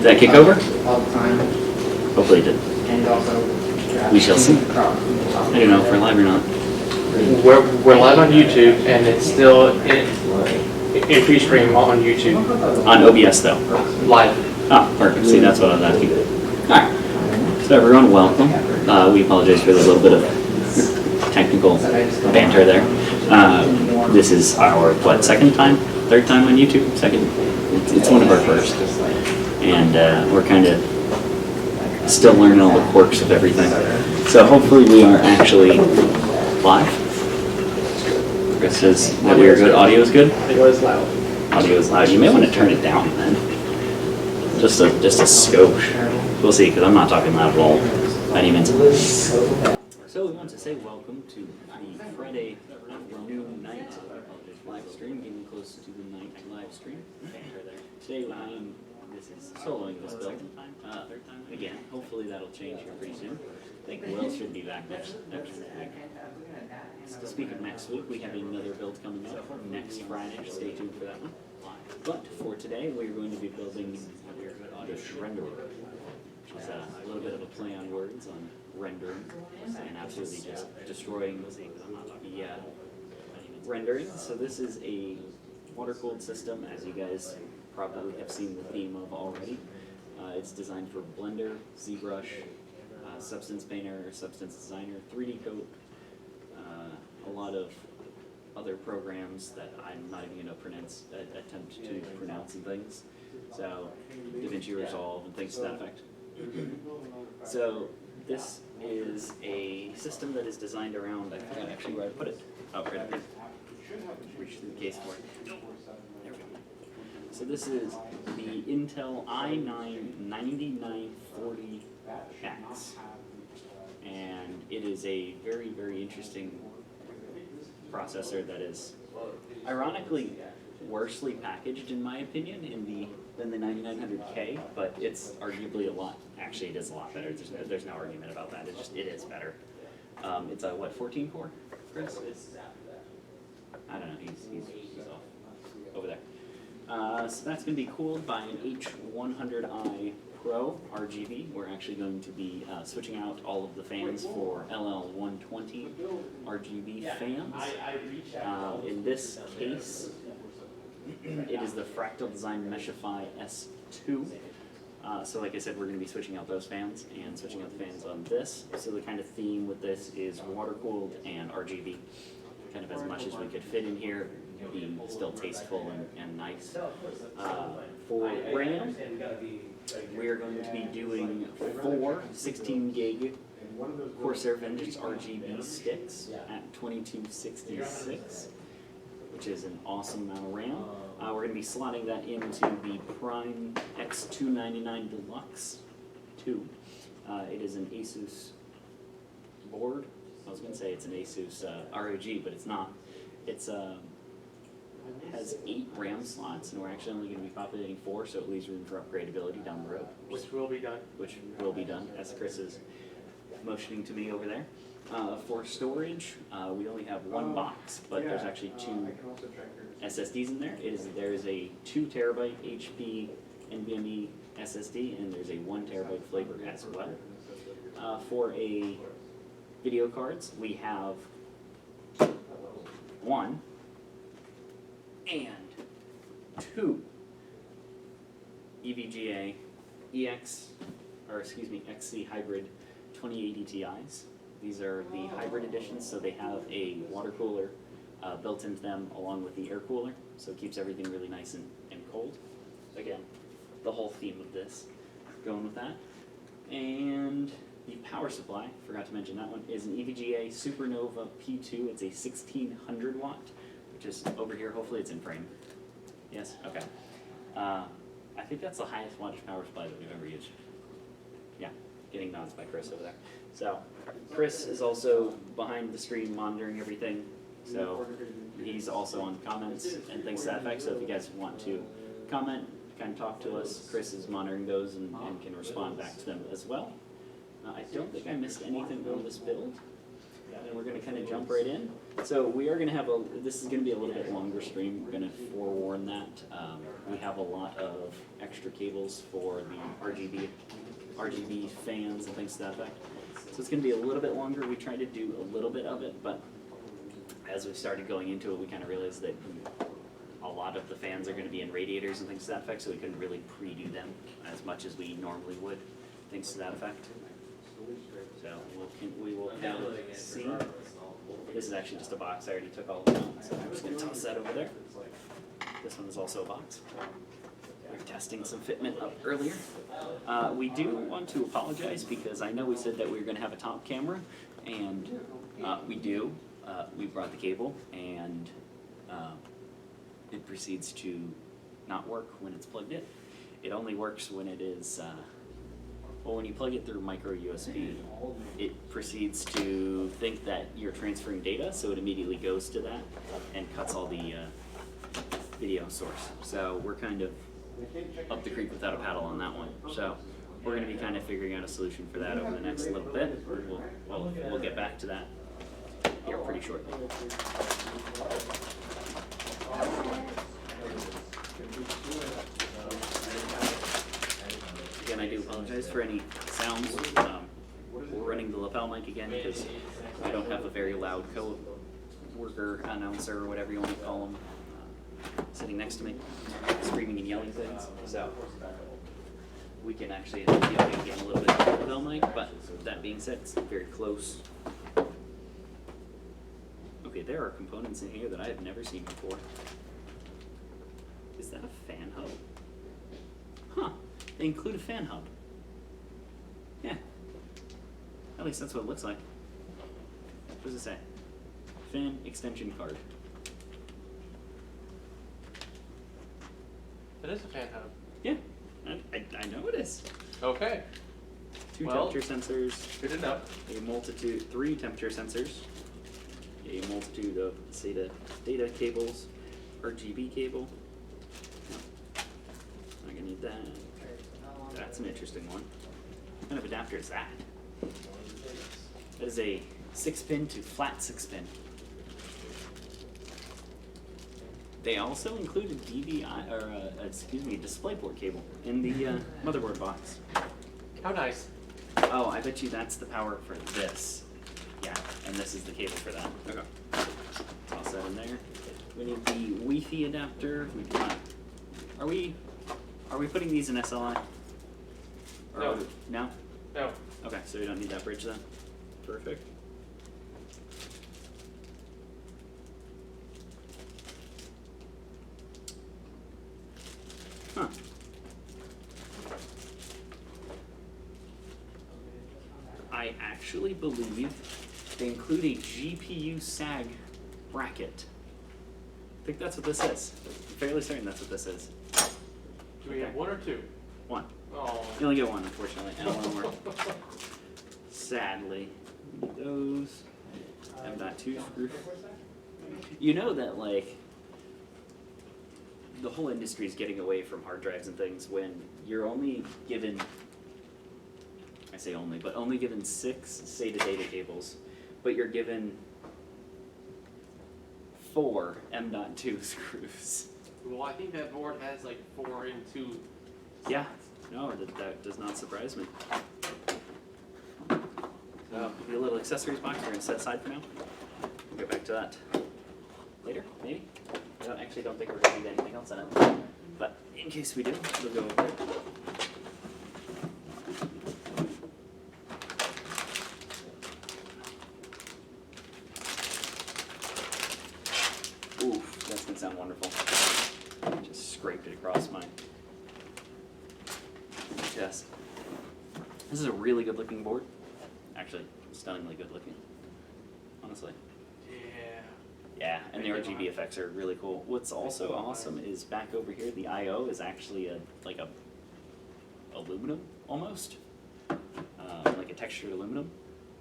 Did that kick over? all the time. Hopefully it did. And also, We shall see. I don't know if we're live or not. We're live on YouTube, and it's still in pre-stream on YouTube. On OBS though. Live. Ah, perfect. See, that's what I was asking. Alright. So everyone, welcome. We apologize for the little bit of technical banter there. This is our, what, second time? Third time on YouTube? Second? It's one of our first. And we're kind of still learning all the quirks of everything. So hopefully we are actually live. Chris says that we are good. Audio is good? Audio is loud. Audio is loud. You may want to turn it down then. Just a skosh. We'll see, because I'm not talking loud at all. By any means. So we want to say welcome to the Friday afternoon night live stream, getting close to the night live stream. Today this is soloing this build. Third time again. Hopefully that'll change here pretty soon. I think Will should be back next week. To speak of next week, we have another build coming up next Friday. Stay tuned for that one. But for today, we're going to be building the Shrenderer, which is a little bit of a play on words on rendering and absolutely just destroying the rendering. So this is a water-cooled system, as you guys probably have seen the theme of already. It's designed for Blender, ZBrush, Substance Painter, Substance Designer, 3D Coat, a lot of other programs that I'm not even going to attempt to pronounce and things. So DaVinci Resolve and things to that effect. So this is a system that is designed around, I forgot actually where I put it. Oh, right up here. Reach through the case for it. There we go. So this is the Intel i9-9940X. And it is a very, very interesting processor that is ironically worsely packaged, in my opinion, than the 9900K, but it's arguably a lot. Actually, it is a lot better. There's no argument about that. It is better. It's a what, 14 core, Chris? I don't know. He's off over there. So that's going to be cooled by an H100i Pro RGB. We're actually going to be switching out all of the fans for LL120 RGB fans. In this case, it is the Fractal Design Metashape S2. So like I said, we're going to be switching out those fans and switching out the fans on this. So the kind of theme with this is water-cooled and RGB. Kind of as much as we could fit in here, being still tasteful and nice. For RAM, we are going to be doing 4 16 gig Corsair Vengeance RGB sticks at 2266, which is an awesome amount of RAM. We're going to be slotting that into the Prime X299 Deluxe 2. It is an Asus board. I was going to say it's an Asus ROG, but it's not. It's has 8 RAM slots, and we're actually only going to be populating 4, so it leaves room for upgradability down the road. Which will be done. Which will be done, as Chris is motioning to me over there. For storage, we only have 1 box, but there's actually 2 SSDs in there. There is a 2 terabyte HP NVMe SSD, and there's a 1 terabyte flavor as well. For a video cards, we have 1 and 2 EVGA XC Hybrid 2080 Ti's. These are the hybrid editions, so they have a water cooler built into them along with the air cooler, so it keeps everything really nice and cold. Again, the whole theme of this, going with that. And the power supply, forgot to mention that one, is an EVGA Supernova P2. It's a 1600 watt, which is over here. Hopefully it's in frame. Yes? Okay. I think that's the highest wattage power supply that we've ever used. Yeah, getting nods by Chris over there. So, Chris is also behind the stream monitoring everything. So, he's also on comments and things to that effect. So, if you guys want to comment, kind of talk to us, Chris is monitoring those and can respond back to them as well. I don't think I missed anything on this build. and we're gonna kind of jump right in. So we are gonna have this is gonna be a little bit longer stream, we're gonna forewarn that. We have a lot of extra cables for the RGB fans and things to that effect. So it's gonna be a little bit longer. We tried to do a little bit of it, but as we started going into it, we kind of realized that a lot of the fans are gonna be in radiators and things to that effect, so we couldn't really pre-do them as much as we normally would, things to that effect. So we will kind of see. This is actually just a box. I already took all of them out, so I'm just going to toss that over there. This one is also a box. We were testing some fitment up earlier. We do want to apologize because I know we said that we were going to have a top camera, and we do. We brought the cable, and it proceeds to not work when it's plugged in. It only works when it is. Well, when you plug it through micro USB, it proceeds to think that you're transferring data, so it immediately goes to that and cuts all the video source. So we're kind of up the creek without a paddle on that one. So we're going to be kind of figuring out a solution for that over the next little bit. We'll get back to that here pretty shortly. Again, I do apologize for any sounds. We're running the lapel mic again because I don't have a very loud co-worker, announcer, or whatever you want to call them, sitting next to me, screaming and yelling things. So we can actually end up yelling again a little bit with the lapel mic, but that being said, it's very close. Okay, there are components in here that I have never seen before. Is that a fan hub? Huh. They include a fan hub. Yeah. At least that's what it looks like. What does it say? Fan extension card. It is a fan hub. Yeah. I know it is. Okay. Two temperature sensors. Good to know. Three temperature sensors. A multitude of SATA data cables. RGB cable. I'm gonna need that. That's an interesting one. What kind of adapter is that? That is a 6-pin to flat 6-pin. They also include a DisplayPort cable in the motherboard box. How nice. Oh, I bet you that's the power for this. Yeah, and this is the cable for that. Okay. Toss that in there. We need the Wi-Fi adapter. We do not. Are we putting these in SLI? No. No? No. Okay, so we don't need that bridge then. Perfect. Huh. I actually believe they include a GPU SAG bracket. I think that's what this is. I'm fairly certain that's what this is. Do we have one or two? One. Oh. You only get one, unfortunately, and one more. Sadly. We need those. M.2 screw. You know that, like, the whole industry is getting away from hard drives and things when you're only given, I say only, but only given 6 SATA data cables, but you're given 4 M.2 screws. Well, I think that board has like 4 and 2. Yeah, no, that does not surprise me. So, the little accessories box we're going to set aside for now. We'll get back to that later, maybe. I actually don't think we're going to need anything else in it. But in case we do, we'll go over there. Oof, that's going to sound wonderful. Just scraped it across my chest. This is a really good looking board. Actually, stunningly good looking, honestly. Yeah, and the RGB effects are really cool. What's also awesome is back over here, the I/O is actually like a aluminum almost, like a textured aluminum,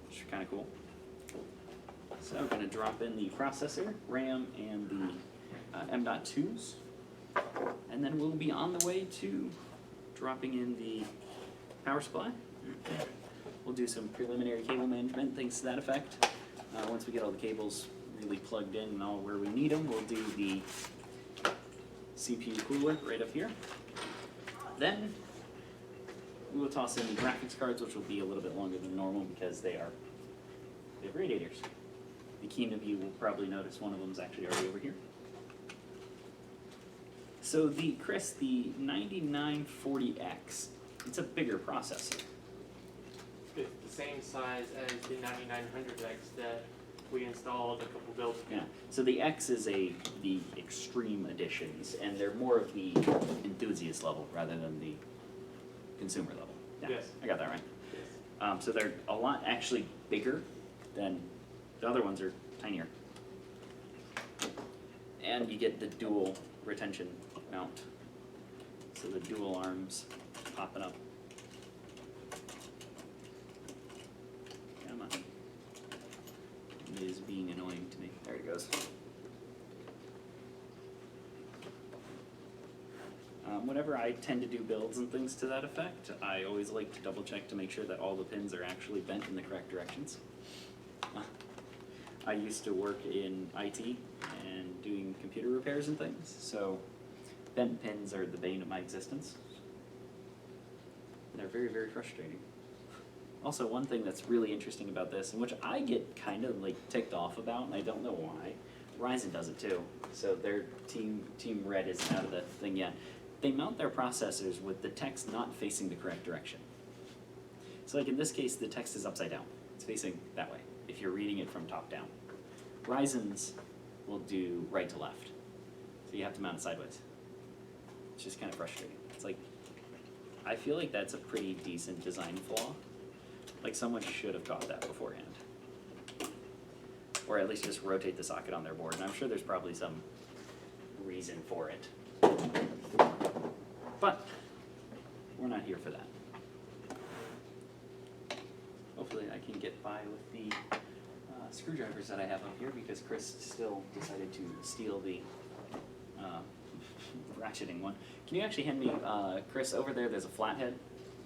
which is kind of cool. So I'm going to drop in the processor, RAM, and the M.2s, and then we'll be on the way to dropping in the power supply. We'll do some preliminary cable management, things to that effect. Once we get all the cables really plugged in and all where we need them, we'll do the CPU cooler right up here. Then we will toss in the graphics cards, which will be a little bit longer than normal because they have radiators. The keen of you will probably notice one of them is actually already over here. So the 9940X, it's a bigger processor. It's the same size as the 9900X that we installed a couple builds ago. Yeah. So the X is the extreme editions, and they're more of the enthusiast level rather than the consumer level. Yeah, Yes. I got that right. Yes. So they're a lot actually bigger than the other ones are tinier. And you get the dual retention mount. So the dual arms popping up. Come on. It is being annoying to me. There it goes. Whenever I tend to do builds and things to that effect, I always like to double check to make sure that all the pins are actually bent in the correct directions. I used to work in IT and doing computer repairs and things, so bent pins are the bane of my existence. They're very, very frustrating. Also, one thing that's really interesting about this, and which I get kind of like ticked off about, and I don't know why, Ryzen does it too. So their Team Red isn't out of the thing yet. They mount their processors with the text not facing the correct direction. So like in this case, the text is upside down. It's facing that way, if you're reading it from top down. Ryzen's will do right to left. So you have to mount it sideways. It's just kind of frustrating. It's like, I feel like that's a pretty decent design flaw. Like someone should have caught that beforehand. Or at least just rotate the socket on their board. And I'm sure there's probably some reason for it. But we're not here for that. Hopefully I can get by with the screwdrivers that I have up here because Chris still decided to steal the ratcheting one. Can you actually hand me, Chris, over there's a flathead,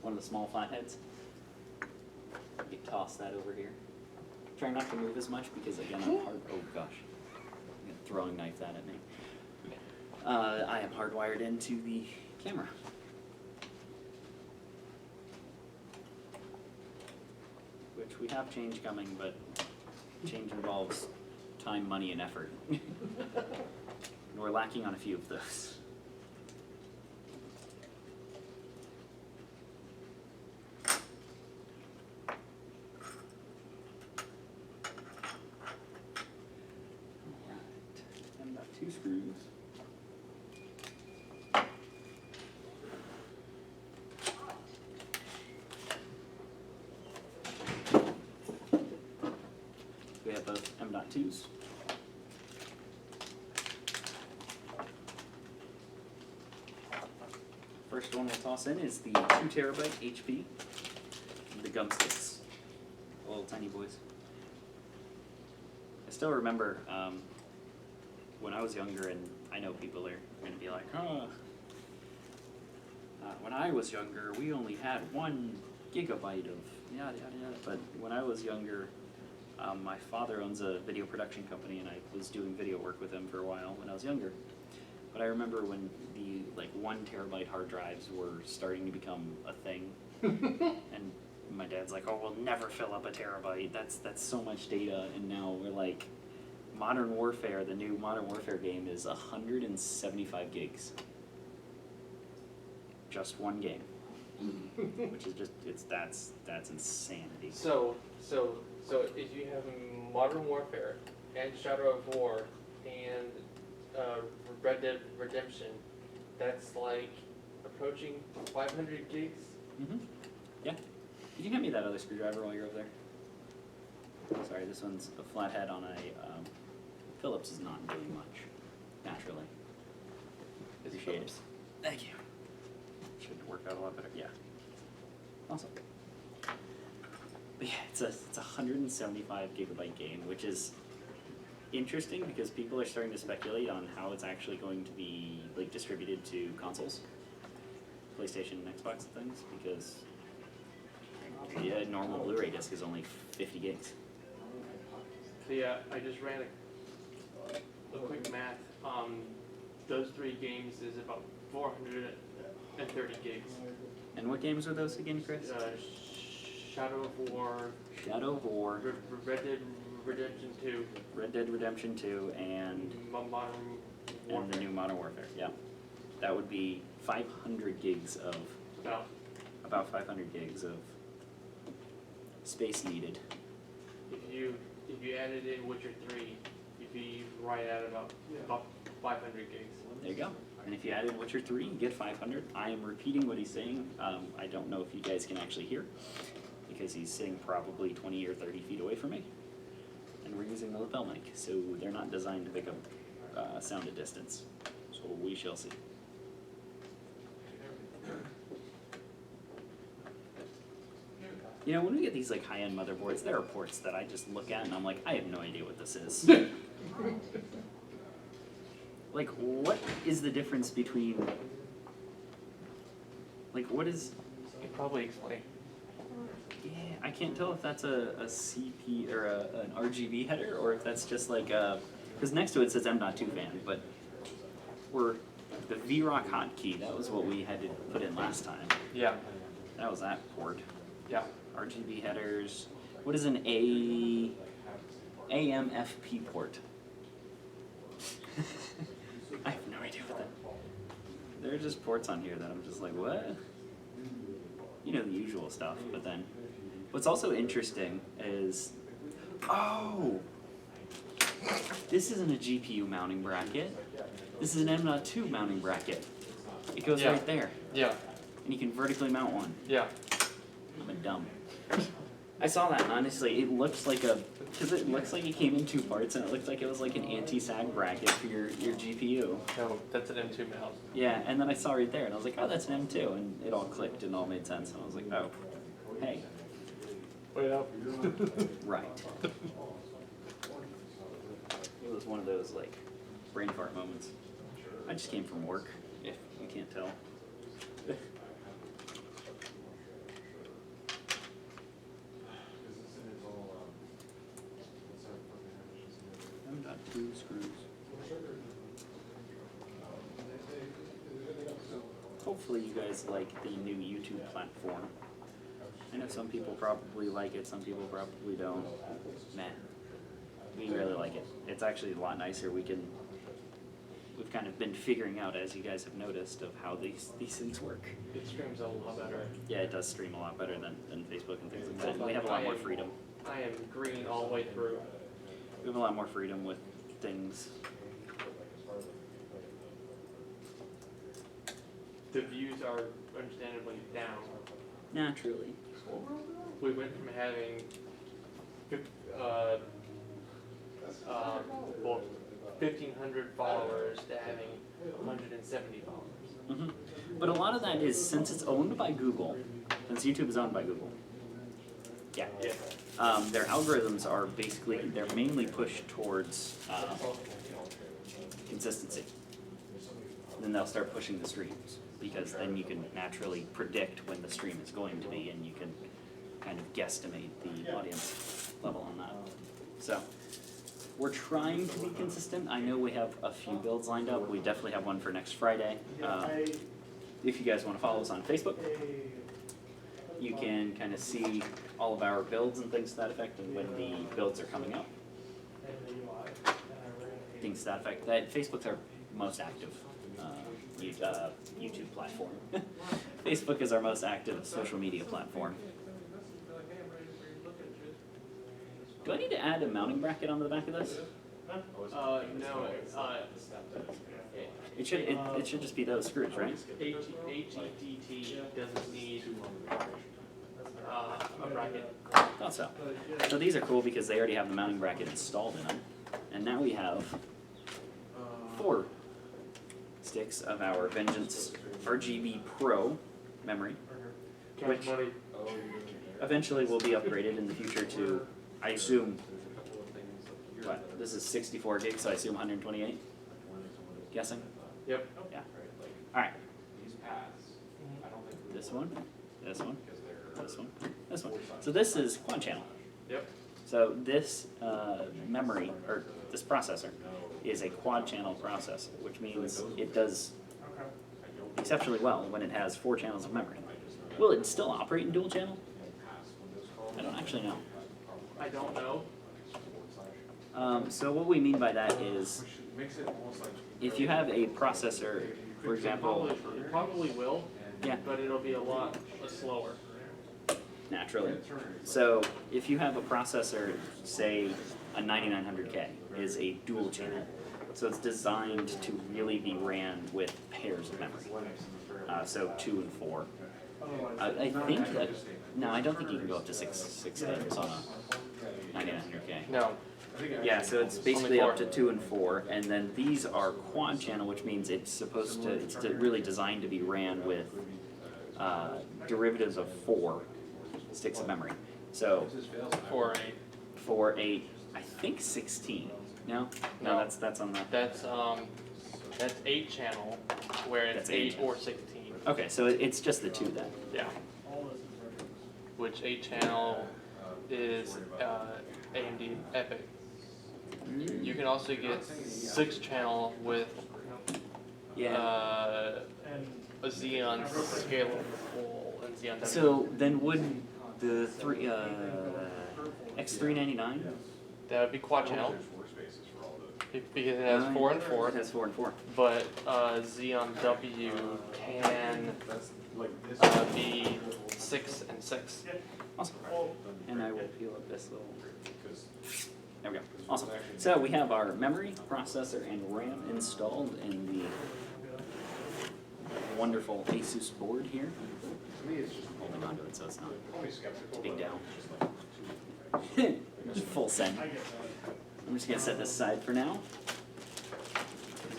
one of the small flatheads. You toss that over here. Try not to move as much because again I'm hard, oh gosh, I'm throwing knife that at me. I am hardwired into the camera. Which we have change coming, but change involves time, money, and effort. And we're lacking on a few of those. Alright, and about 2 screws. We have both M.2s. First one we'll toss in is the 2 terabyte HP, the gumsticks, little tiny boys. I still remember when I was younger, and I know people are going to be like, oh, when I was younger, we only had 1 gigabyte of yada yada yada. But when I was younger, my father owns a video production company, and I was doing video work with him for a while when I was younger. But I remember when the 1 terabyte hard drives were starting to become a thing, and my dad's like, "Oh, we'll never fill up a terabyte. That's so much data." And now we're like, Modern Warfare, the new Modern Warfare game is 175 gigs. Just 1 game, which is just that's insanity. So if you have Modern Warfare and Shadow of War and Red Dead Redemption, that's like approaching 500 gigs. Mm-hmm. Yeah. Can you hand me that other screwdriver while you're over there? Sorry, this one's a flathead on a Phillips is not doing much naturally. Appreciate it. Thank you. Should work out a lot better. Yeah. Awesome. But yeah, it's a 175 gigabyte game, which is interesting because people are starting to speculate on how it's actually going to be distributed to consoles, PlayStation, and Xbox and things, because a normal Blu-ray disc is only 50 gigs. So yeah, I just ran a quick math. Those 3 games is about 430 gigs. And what games were those again, Chris? Shadow of War. Shadow of War. Red Dead Redemption 2. Red Dead Redemption 2 and Modern Warfare. and the new Modern Warfare. Yeah, that would be 500 gigs of about 500 gigs of space needed. If you added in Witcher 3, you'd be right at about 500 gigs. There you go. And if you added Witcher 3, you get 500. I am repeating what he's saying. I don't know if you guys can actually hear, because he's sitting probably 20 or 30 feet away from me. And we're using the lapel mic, so they're not designed to pick up sound at distance. So we shall see. You know, when we get these like high-end motherboards, there are ports that I just look at and I'm like, I have no idea what this is. Like, what is the difference between, like, what is... You can probably explain. Yeah, I can't tell if that's a CP or an RGB header, or if that's just like a... Because next to it says M.2 fan, but we're... The VROC hotkey, that was what we had to put in last time. Yeah. That was that port. Yeah. RGB headers. What is an AMFP port? I have no idea what that. There are just ports on here that I'm just like, what? You know, the usual stuff, but then what's also interesting is, oh, this isn't a GPU mounting bracket. This is an M.2 mounting bracket. It goes right there. Yeah. And you can vertically mount one. Yeah. I'm a dumb. I saw that, and honestly, it looks like a, because it looks like it came in 2 parts, and it looked like it was like an anti-sag bracket for your GPU. No, that's an M2 mouse. Yeah, and then I saw right there, and I was like, oh, that's an M2, and it all clicked and all made sense, and I was like, oh, hey. Wait up. Right. It was one of those, like, brain fart moments. I just came from work, if you can't tell. M.2 screws. Hopefully you guys like the new YouTube platform. I know some people probably like it, some people probably don't. Nah, we really like it. It's actually a lot nicer. We've kind of been figuring out, as you guys have noticed, of how these things work. It streams a lot better. Yeah, it does stream a lot better than Facebook and things like that. We have a lot more freedom. I am green all the way through. We have a lot more freedom with things. The views are understandably down. Naturally. We went from having 1,500 followers to having 170 followers. Mm-hmm. But a lot of that is, since it's owned by Google, since YouTube is owned by Google, yeah. Their algorithms are basically, they're mainly pushed towards consistency. Then they'll start pushing the streams, because then you can naturally predict when the stream is going to be, and you can kind of guesstimate the audience level on that. So we're trying to be consistent. I know we have a few builds lined up. We definitely have one for next Friday. If you guys want to follow us on Facebook, you can kind of see all of our builds and things to that effect, and when the builds are coming out. Things to that effect. That Facebook's our most active YouTube platform. Facebook is our most active social media platform. Do I need to add a mounting bracket onto the back of this? No. It should just be those screws, right? HEDT doesn't need a bracket. Thought so. So these are cool because they already have the mounting bracket installed in them. And now we have 4 sticks of our Vengeance RGB Pro memory, which eventually will be upgraded in the future to, I assume, what, this is 64 gigs, so I assume 128? Guessing? Yep. Yeah. Alright. This one, this one, this one, this one. So this is quad channel. Yep. So this memory, or this processor, is a quad-channel processor, which means it does exceptionally well when it has 4 channels of memory. Will it still operate in dual channel? I don't actually know. I don't know. So what we mean by that is, if you have a processor, for example, It probably will, yeah, but it'll be a lot slower. naturally. So if you have a processor, say a 9900K is a dual channel, so it's designed to really be ran with pairs of memory, so 2 and 4. I think that, no, I don't think you can go up to six things on a 9900K. No. Yeah, so it's basically up to 2 and 4, and then these are quad channel, which means it's really designed to be ran with derivatives of 4 sticks of memory. So 4 and 8. 4, 8, I think 16. No, No. that's on the. That's 8 channel, where it's That's 8 8 or 16. Okay, so it's just the 2 then. Yeah. Which 8 channel is AMD Epic. You can also get 6 channel with Yeah. a Xeon scalable and Xeon W. So then would the X399? That would be quad channel. Because it has 4 and 4. It has 4 and 4. But Xeon W can be 6 and 6. Awesome. And I will peel up this little. There we go. Awesome. So we have our memory, processor, and RAM installed in the wonderful Asus board here. Holding onto it so it's not tipping down. Full send. I'm just going to set this aside for now.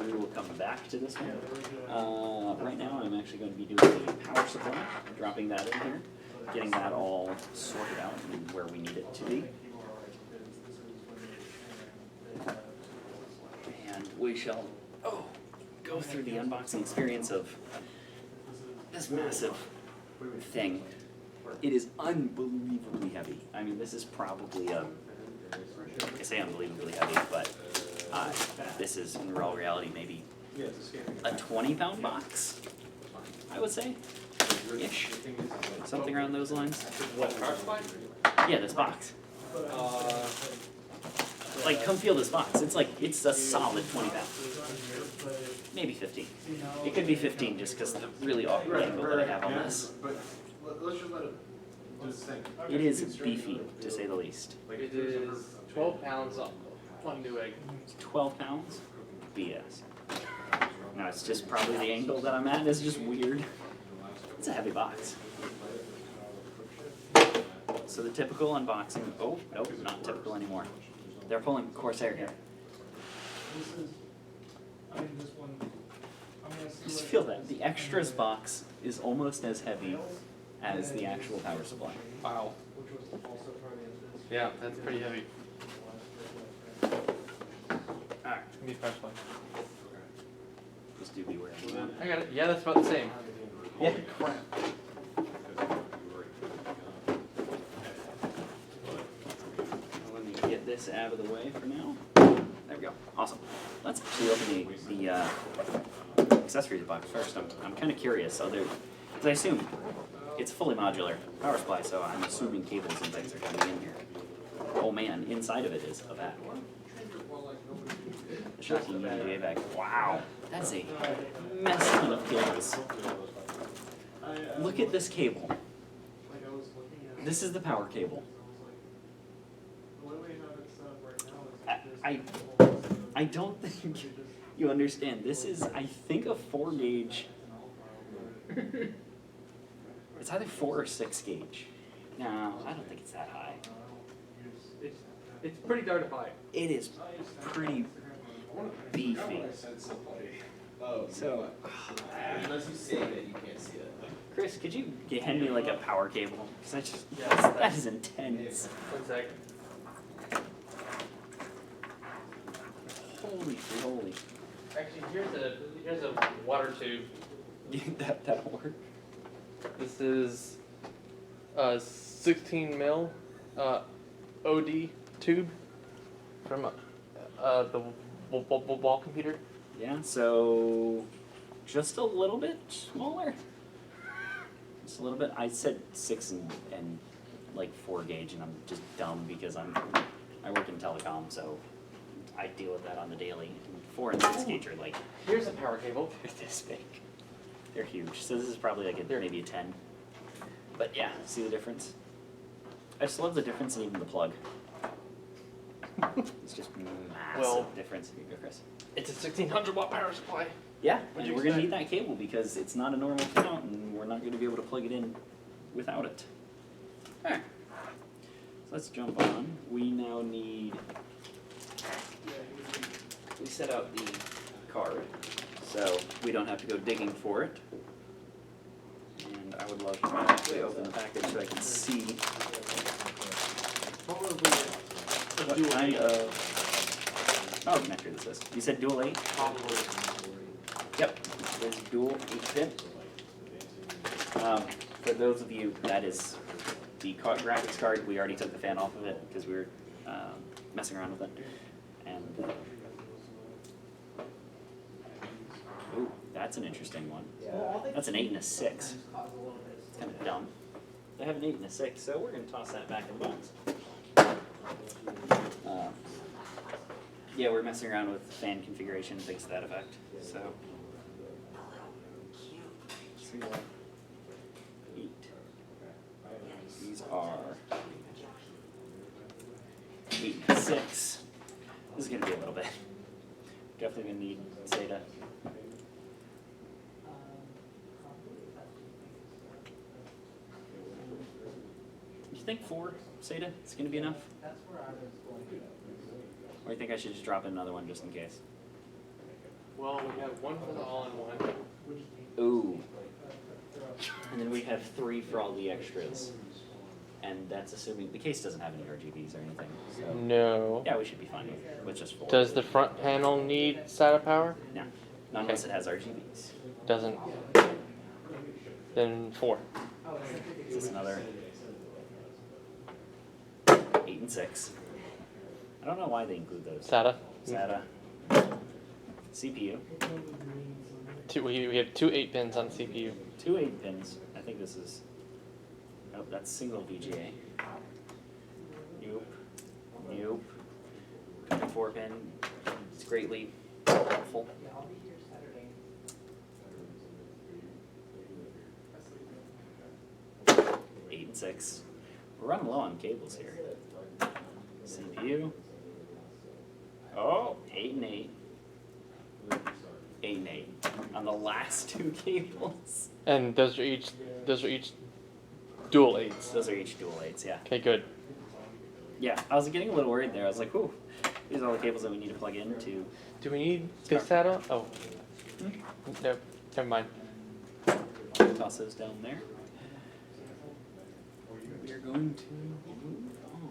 We will come back to this one. Right now I'm actually going to be doing the power supply, dropping that in here, getting that all sorted out and where we need it to be. And we shall go through the unboxing experience of this massive thing. It is unbelievably heavy. I mean, this is probably I say unbelievably heavy, but this is in real reality maybe a 20-pound box, I would say, ish, something around those lines. What, power supply? Yeah, this box. Like, come feel this box. It's a solid 20 pounds. Maybe 15. It could be 15 just because the really awkward angle that I have on this. Let's just let it do its thing. It is beefy, to say the least. It is 12 pounds on new egg. 12 pounds? BS. No, it's just probably the angle that I'm at is just weird. It's a heavy box. So the typical unboxing, oh, nope, not typical anymore. They're pulling Corsair here. Just feel that. The extras box is almost as heavy as the actual power supply. Wow. Yeah, that's pretty heavy. Alright, Need power supply. just do beware. I got it. Yeah, that's about the same. Yeah. Holy crap. Let me get this out of the way for now. There we go. Awesome. Let's actually open the accessories box first. I'm kind of curious. So there, because I assume it's fully modular power supply, so I'm assuming cables and things are coming in here. Oh man, inside of it is a bag. A shocking EVGA bag. Wow, that's a mess ton of cables. Look at this cable. This is the power cable. I don't think you understand. This is, I think, a 4 gauge. It's either 4 or 6 gauge. No, I don't think it's that high. It's pretty darn high. It is pretty beefy. So, Unless you say that you can't see it. Chris, could you hand me like a power cable? Because I just, Yeah, that is intense. 1 second. Holy. Actually, here's a water tube. That'll work. This is 16 mil OD tube from the wall computer. Yeah, so just a little bit smaller. Just a little bit. I said 6 and like 4 gauge, and I'm just dumb because I work in telecom, so I deal with that on the daily. And 4 and 6 gauge are like Here's a power cable. they're this big. They're huge. So this is probably like maybe a 10. But yeah, see the difference? I just love the difference in even the plug. It's just massive difference. Here you go, Chris. It's a 1600 watt power supply. Yeah, What'd and you we're going to need expect? that cable because it's not a normal mount and we're not going to be able to plug it in without it. Alright, so let's jump on. We now need, we set out the card so we don't have to go digging for it. And I would love to actually open the package so I can see what kind of power connector this is. You said dual 8? Probably. Yep, there's dual 8-pin. For those of you, that is the graphics card. We already took the fan off of it because we were messing around with it. And ooh, that's an interesting one. That's an 8 and a 6. It's kind of dumb. They have an 8 and a 6, so we're going to toss that back in the box. Yeah, we're messing around with fan configuration and things to that effect. So, let's see what 8. These are 8 and 6. This is going to be a little bit. Definitely going to need SATA. You think 4 SATA is going to be enough? Or you think I should just drop in another one just in case? Well, we have one for the all-in-one. Ooh. And then we have 3 for all the extras. And that's assuming the case doesn't have any RGBs or anything. So No. yeah, we should be fine with just 4. Does the front panel need SATA power? No, not unless it has RGBs. Doesn't. Then 4. Is this another 8 and 6? I don't know why they include those. SATA. SATA. CPU. We have 2 8-pins on CPU. 2 8-pins. I think this is. Oh, that's single VGA. Nope. Nope. 4-pin. It's greatly helpful. 8 and 6. We're running low on cables here. CPU. Oh, 8 and 8. 8 and 8 on the last 2 cables. And those are each dual 8s. Those are each dual 8s, yeah. Okay, good. Yeah, I was getting a little worried there. I was like, "Ooh, these are all the cables that we need to plug into." Do we need the SATA? Oh. No, never mind. Toss those down there. We are going to move on.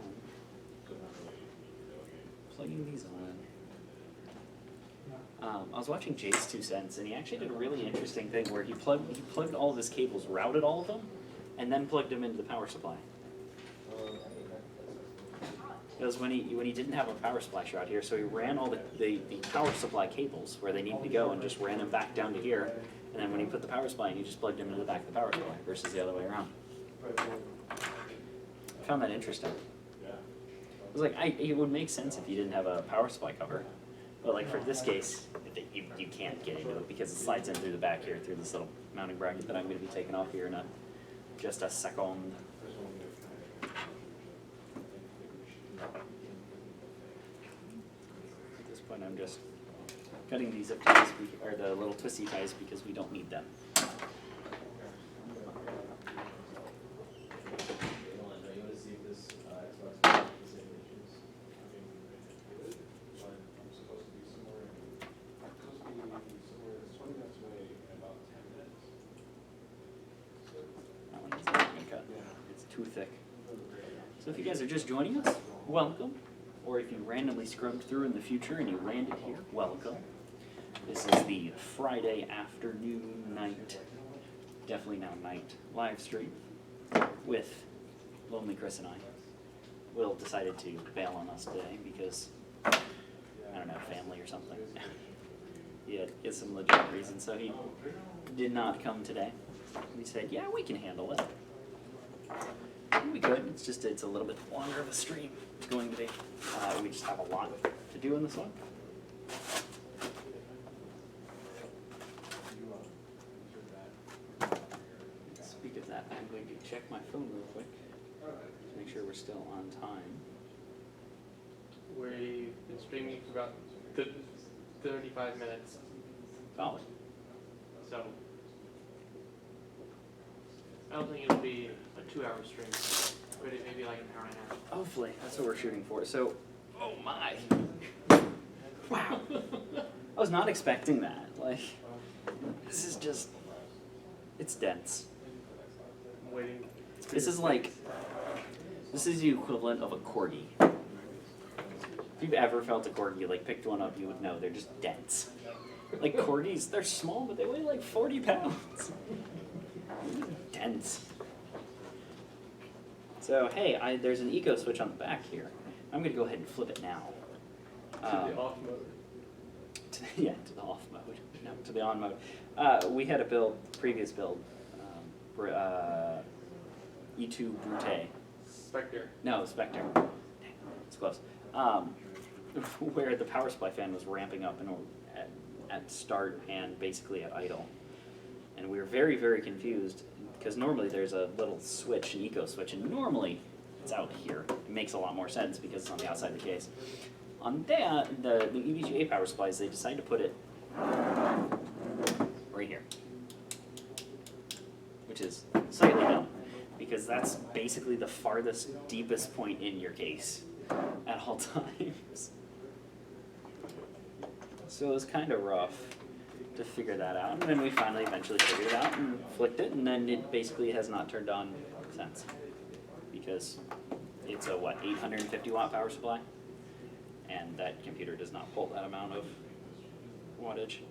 Plugging these on. I was watching Jake's 2 Cents, and he actually did a really interesting thing where he plugged all of his cables, routed all of them, and then plugged them into the power supply. Because when he didn't have a power supply shroud here, so he ran all the power supply cables where they needed to go and just ran them back down to here, and then when he put the power supply in, he just plugged them into the back of the power supply versus the other way around. I found that interesting. It was like, it would make sense if you didn't have a power supply cover, but like for this case, you can't get into it because it slides in through the back here through this little mounting bracket that I'm going to be taking off here in just a second. At this point, I'm just cutting these zip ties, or the little twisty ties, because we don't need them. That one isn't going to cut. It's too thick. So if you guys are just joining us, welcome. Or if you randomly scrubbed through in the future and you landed here, welcome. This is the Friday afternoon, night, definitely now night, live stream with Lonely Chris and I. Will decided to bail on us today because, I don't know, family or something. He had some legitimate reasons, so he did not come today. We said, yeah, we can handle it. And we could, it's a little bit longer of a stream. It's going to be. We just have a lot to do in this one. Speak of that, I'm going to check my phone real quick to make sure we're still on time. We've been streaming for about 35 minutes, Solid. so I don't think it'll be a 2-hour stream, but it may be like an hour and a half. Hopefully, that's what we're shooting for. So, oh my. Wow. I was not expecting that. Like, this is just, it's dense. I'm waiting. This is the equivalent of a corgi. If you've ever felt a corgi, like picked one up, you would know they're just dense. Like corgis, they're small, but they weigh like 40 pounds. Dense. So hey, there's an eco switch on the back here. I'm gonna go ahead and flip it now. To the off mode. To the off mode. No, to the on mode. We had a previous build, E2 Brute. Spectre. No, Spectre. Dang, it's close. Where the power supply fan was ramping up at start and basically at idle. And we were very, very confused because normally there's a little switch, an eco switch, and normally it's out here. It makes a lot more sense because it's on the outside of the case. On that, the EVGA power supplies, they decided to put it right here, which is slightly dumb because that's basically the farthest, deepest point in your case at all times. So it was kind of rough to figure that out, and then we finally eventually figured it out and flicked it, and then it basically has not turned on since because it's a 850 watt power supply, and that computer does not pull that amount of wattage.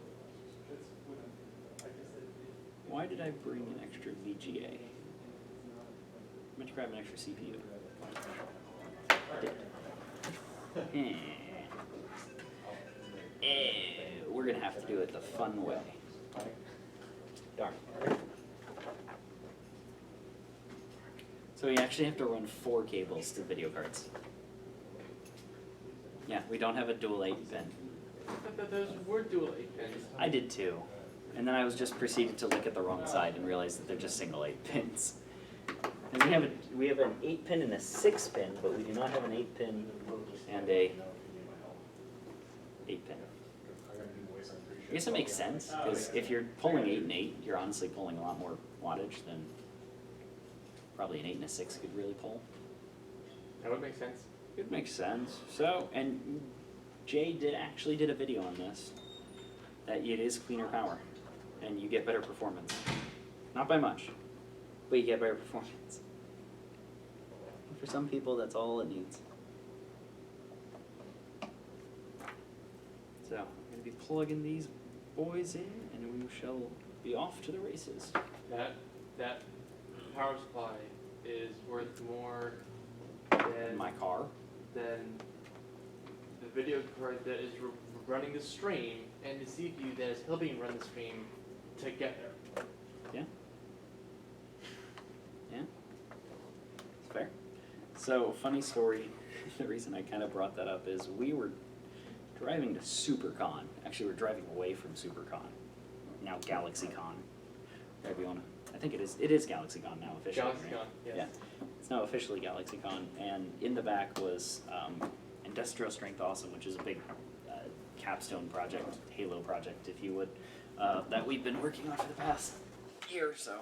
Why did I bring an extra VGA? I meant to grab an extra CPU. I did. We're gonna have to do it the fun way. Darn. So we actually have to run 4 cables to video cards. Yeah, we don't have a dual 8 pin. I thought those were dual 8 pins. I did too. And then I was just proceeded to look at the wrong side and realized that they're just single 8 pins. And we have an 8 pin and a 6 pin, but we do not have an 8 pin and a 8 pin. I guess it makes sense, because if you're pulling 8 and 8, you're honestly pulling a lot more wattage than probably an 8 and a 6 could really pull. That would make sense. It makes sense. So, and Jay actually did a video on this, that it is cleaner power, and you get better performance. Not by much, but you get better performance. For some people, that's all it needs. So, I'm going to be plugging these boys in, and we shall be off to the races. That power supply is worth more than My car. than the video card that is running the stream and the CPU that is helping run the stream together. Yeah. Yeah. It's fair. So, funny story. The reason I kind of brought that up is we were driving to SuperCon. Actually, we're driving away from SuperCon. Now GalaxyCon. Whatever you want to. I think it is. It is GalaxyCon now officially. GalaxyCon, right? yes. Yeah. It's now officially GalaxyCon, and in the back was Industrial Strength Awesome, which is a big capstone project, Halo project, if you would, that we've been working on for the past year or so.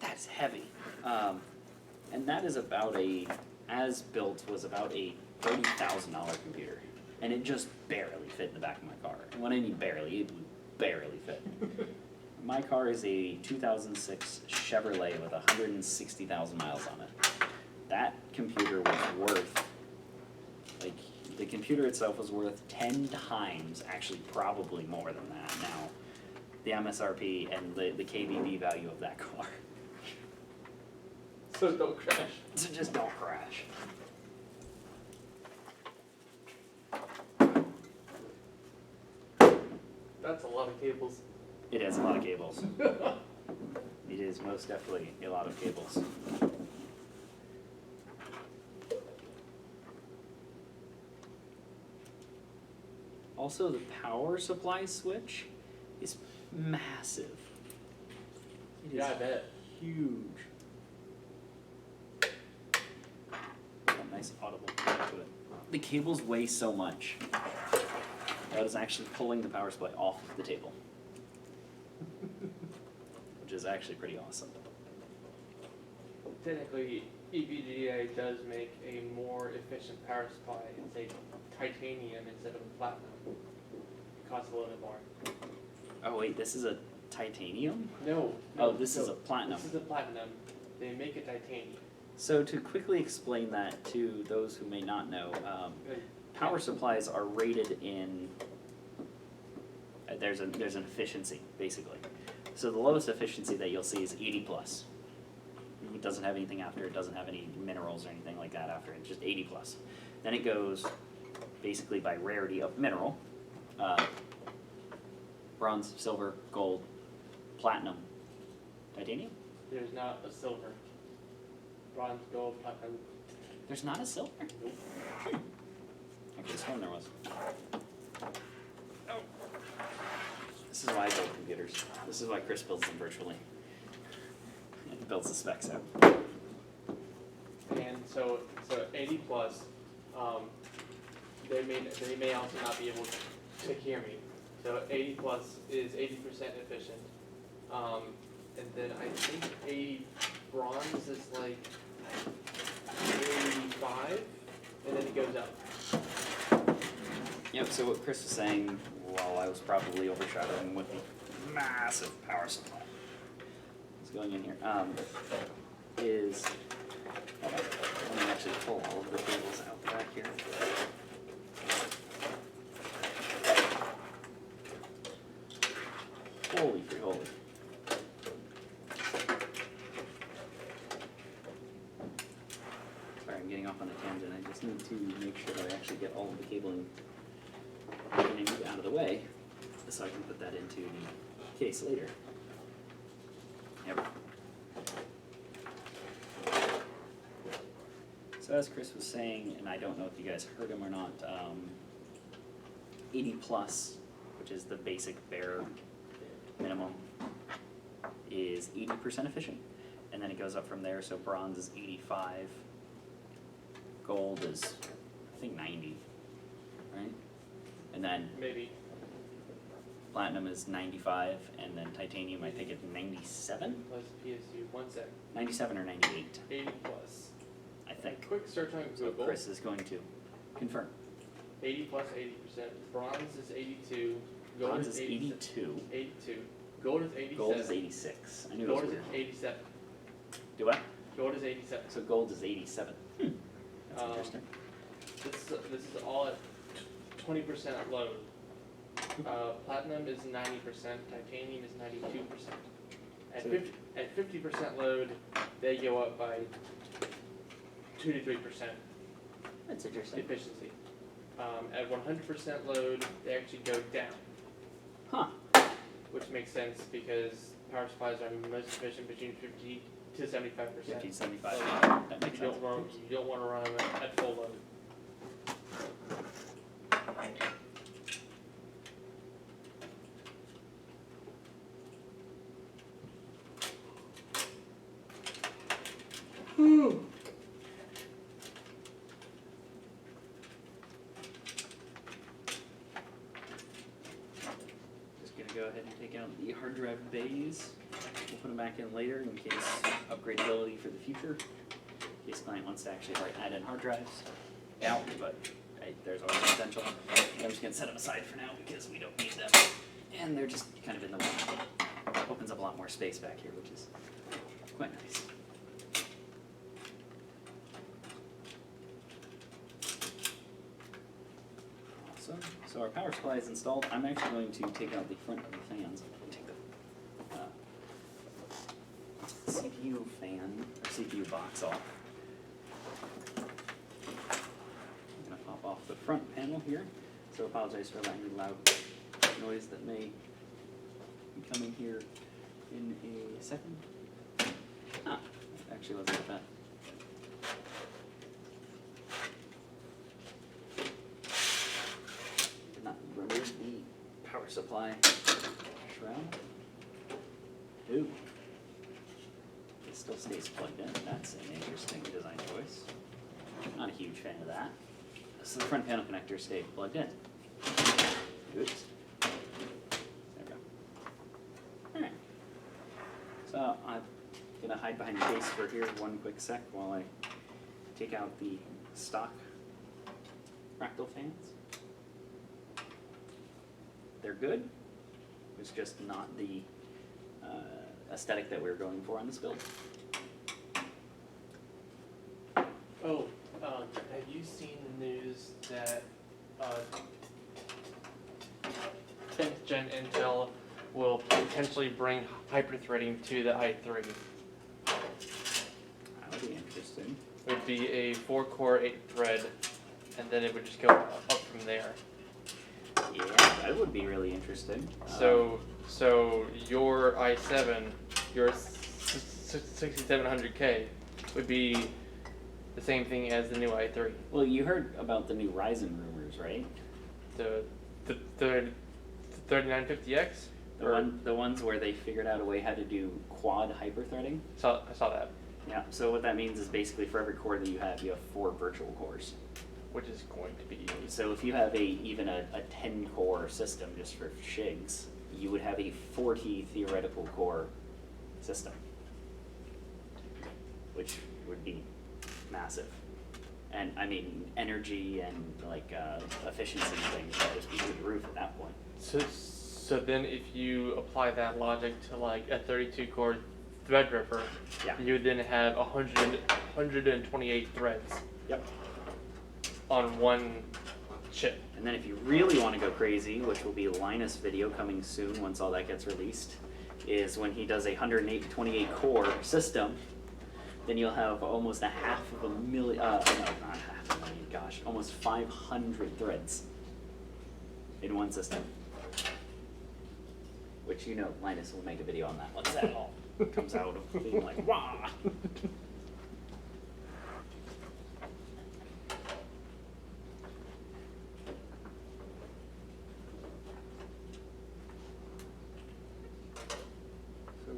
That's heavy, and that is about as built was about a $30,000 computer, and it just barely fit in the back of my car. And when I mean barely, it would barely fit. My car is a 2006 Chevrolet with 160,000 miles on it. That computer was worth, like, the computer itself was worth 10 times, actually probably more than that now, the MSRP and the KBB value of that car. So don't crash. So just don't crash. That's a lot of cables. It is a lot of cables. It is most definitely a lot of cables. Also, the power supply switch is massive. It is Yeah, I bet. huge. A nice audible to it. The cables weigh so much. That is actually pulling the power supply off of the table. Which is actually pretty awesome. Technically, EVGA does make a more efficient power supply. It's a titanium instead of a platinum. It costs a little bit more. Oh wait, this is a titanium? No. Oh, this is a platinum. This is a platinum. They make a titanium. So to quickly explain that to those who may not know, power supplies are rated in, there's an efficiency, basically. So the lowest efficiency that you'll see is 80 plus. It doesn't have anything after, it doesn't have any minerals or anything like that after, it's just 80 plus. Then it goes basically by rarity of mineral, bronze, silver, gold, platinum, titanium? There's not a silver. Bronze, gold, platinum. There's not a silver? Nope. I could have sworn there was. Oh. This is why I build computers. This is why Chris builds them virtually. And builds the specs out. And so 80 plus, they may also not be able to hear me. So 80 plus is 80% efficient. And then I think 80 bronze is like 85, and then it goes up. Yep, so what Chris was saying, while I was probably overshadowing with the massive power supply, it's going in here, is, hold on, let me actually pull all of the cables out back here. Holy free holy. Sorry, I'm getting off on a tangent. I just need to make sure that I actually get all of the cabling out of the way so I can put that into the case later. Yep. So as Chris was saying, and I don't know if you guys heard him or not, 80 plus, which is the basic bare minimum, is 80% efficient, and then it goes up from there. So bronze is 85, gold is I think 90, right? And then Maybe. platinum is 95, and then titanium I think is 97, Plus PSU. 1 sec. 97 or 98, 80 plus. I think. Quick search on So Google. Chris is going to confirm. 80 plus 80%. Bronze is 82. Gold Bronze is is 82, 82. Gold is 87. gold is 86. I knew it Gold was is weird. 87. Do what? Gold is 87. So gold is 87. That's interesting. This is all at 20% load. Platinum is 90%. Titanium is 92%. At 50% load, they go up by 2 to 3% That's interesting. efficiency. At 100% load, they actually go down, Huh. which makes sense because power supplies are most efficient between 50 to 75%. 50, 75. So That makes you sense. don't want to run them at full load. Just gonna go ahead and take out the hard drive bays. We'll put them back in later in case upgradability for the future. In case client wants to actually add in hard drives. Out, but right, there's always potential. I'm just gonna set them aside for now because we don't need them. And they're just kind of in the way. Opens up a lot more space back here, which is quite nice. Awesome. So our power supply is installed. I'm actually going to take out the front of the fans. Take the CPU fan CPU box off. I'm gonna pop off the front panel here, so apologize for any loud noise that may be coming here in a second. Actually, let's look at that. Did not remove the power supply shroud. Ooh. It still stays plugged in. That's an interesting design choice. Not a huge fan of that. So the front panel connectors stay plugged in. Oops. There we go. Alright. So I'm gonna hide behind the case for here one quick sec while I take out the stock fractal fans. They're good. It's just not the aesthetic that we were going for on this build. Oh, have you seen the news that 10th gen Intel will potentially bring hyperthreading to the i3? That would be interesting. It would be a 4-core, 8-thread, and then it would just go up from there. Yeah, that would be really interesting. So your i7, your 6700K would be the same thing as the new i3. Well, you heard about the new Ryzen rumors, right? The 3950X? The ones where they figured out a way how to do quad hyperthreading. I saw that. Yeah, so what that means is basically for every core that you have 4 virtual cores. Which is going to be... So if you have even a 10-core system, just for shigs, you would have a 40 theoretical core system, which would be massive. And I mean, energy and efficiency things would just be through the roof at that point. So then if you apply that logic to like a 32-core Threadripper, Yeah. you would then have 128 threads. Yep. On one chip. And then if you really want to go crazy, which will be Linus video coming soon once all that gets released, is when he does a 128 core system, then you'll have almost 500,000, no, not 500,000, gosh, almost 500 threads in one system. Which Linus will make a video on that once that all comes out of being like, wah!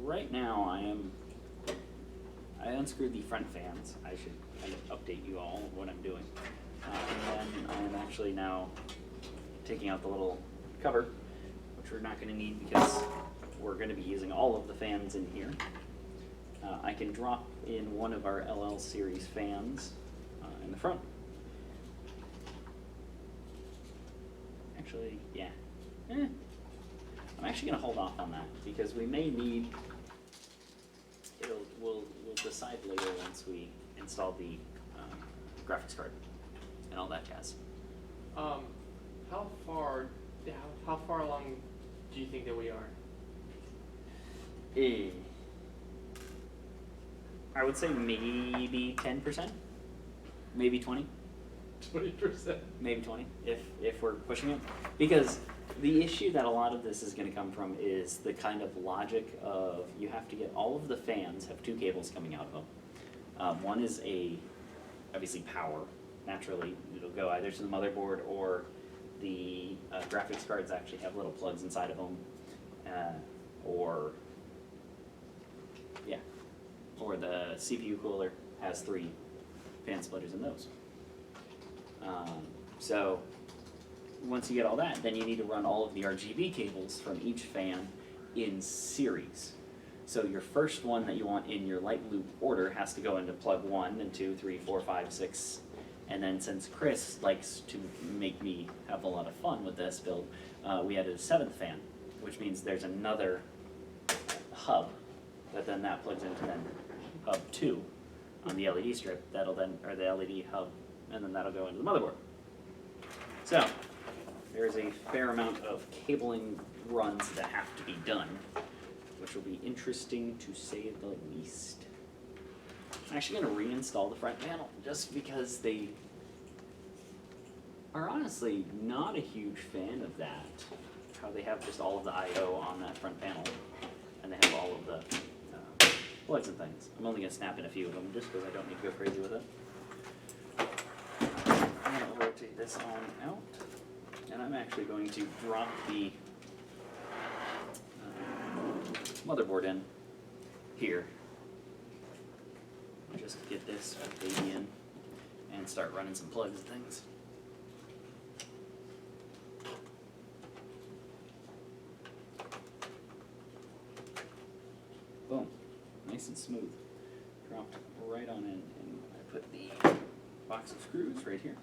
Right now, I unscrewed the front fans. I should kind of update you all of what I'm doing. And then I am actually now taking out the little cover, which we're not going to need because we're going to be using all of the fans in here. I can drop in one of our LL series fans in the front. Actually, yeah. I'm actually going to hold off on that because we may need... We'll decide later once we install the graphics card and all that jazz. How far along do you think that we are? I would say maybe 10%, maybe 20. 20%. Maybe 20 if we're pushing it, because the issue that a lot of this is going to come from is the kind of logic of you have to get all of the fans have 2 cables coming out of them. One is obviously power. Naturally, it'll go either to the motherboard or the graphics cards actually have little plugs inside of them, or the CPU cooler has 3 fan splitters in those. So once you get all that, then you need to run all of the RGB cables from each fan in series. So your first one that you want in your light loop order has to go into plug 1 and 2, 3, 4, 5, 6. And then since Chris likes to make me have a lot of fun with this build, we added a 7th fan, which means there's another hub that plugs into then hub 2 on the LED strip, or the LED hub, and then that'll go into the motherboard. So there's a fair amount of cabling runs that have to be done, which will be interesting to say the least. I'm actually going to reinstall the front panel just because they are honestly not a huge fan of that. How they have just all of the I/O on that front panel, and they have all of the plugs and things. I'm only going to snap in a few of them just because I don't need to go crazy with it. I'm going to rotate this on out, and I'm actually going to drop the motherboard in here. Just get this baby in and start running some plugs and things. Boom, nice and smooth. Dropped right on in, and I put the box of screws right here.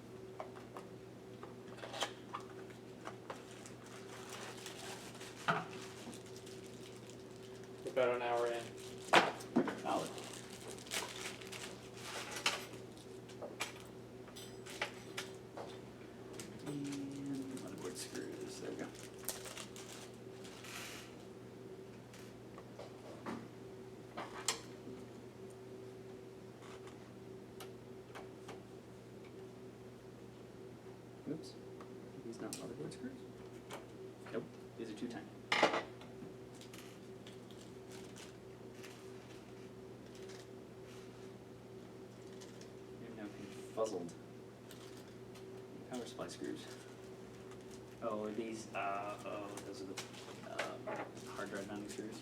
About an hour in. Solid. And motherboard screws, there we go. Oops, are these not motherboard screws? Nope, these are too tiny. Puzzled. Power supply screws. Oh, are these, those are the hard drive mounting screws.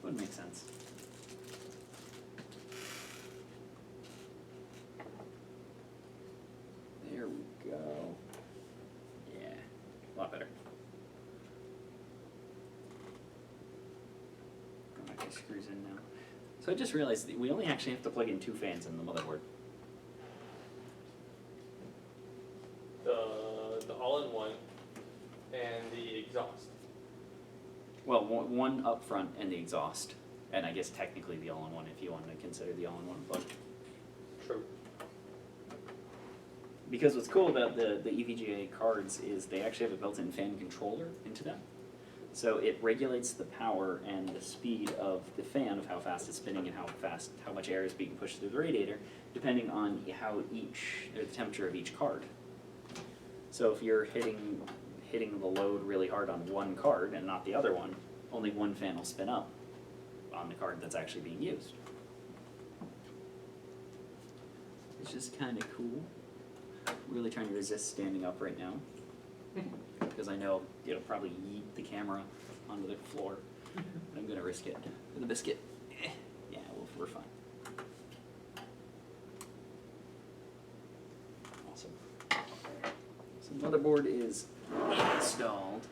Wouldn't make sense. There we go. Yeah, a lot better. Got my screws in now. So I just realized that we only actually have to plug in 2 fans in the motherboard. The all-in-one and the exhaust. Well, one up front and the exhaust, and I guess technically the all-in-one if you want to consider the all-in-one plug. True. Because what's cool about the EVGA cards is they actually have a built-in fan controller into them. So it regulates the power and the speed of the fan, of how fast it's spinning and how much air is being pushed through the radiator, depending on the temperature of each card. So if you're hitting the load really hard on one card and not the other one, only one fan will spin up on the card that's actually being used. It's just kind of cool. Really trying to resist standing up right now because I know it'll probably yeet the camera onto the floor. But I'm going to risk it for the biscuit. Yeah, we're fine. Awesome. So motherboard is installed.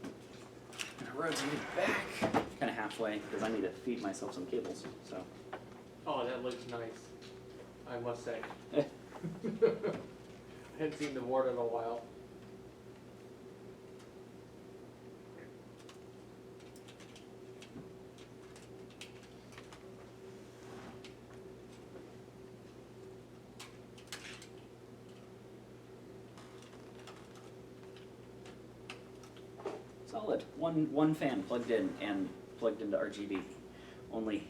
I'm going to rotate it back kind of halfway because I need to feed myself some cables. So. Oh, that looks nice, I must say. I hadn't seen the board in a while. Solid. One fan plugged in and plugged into RGB. Only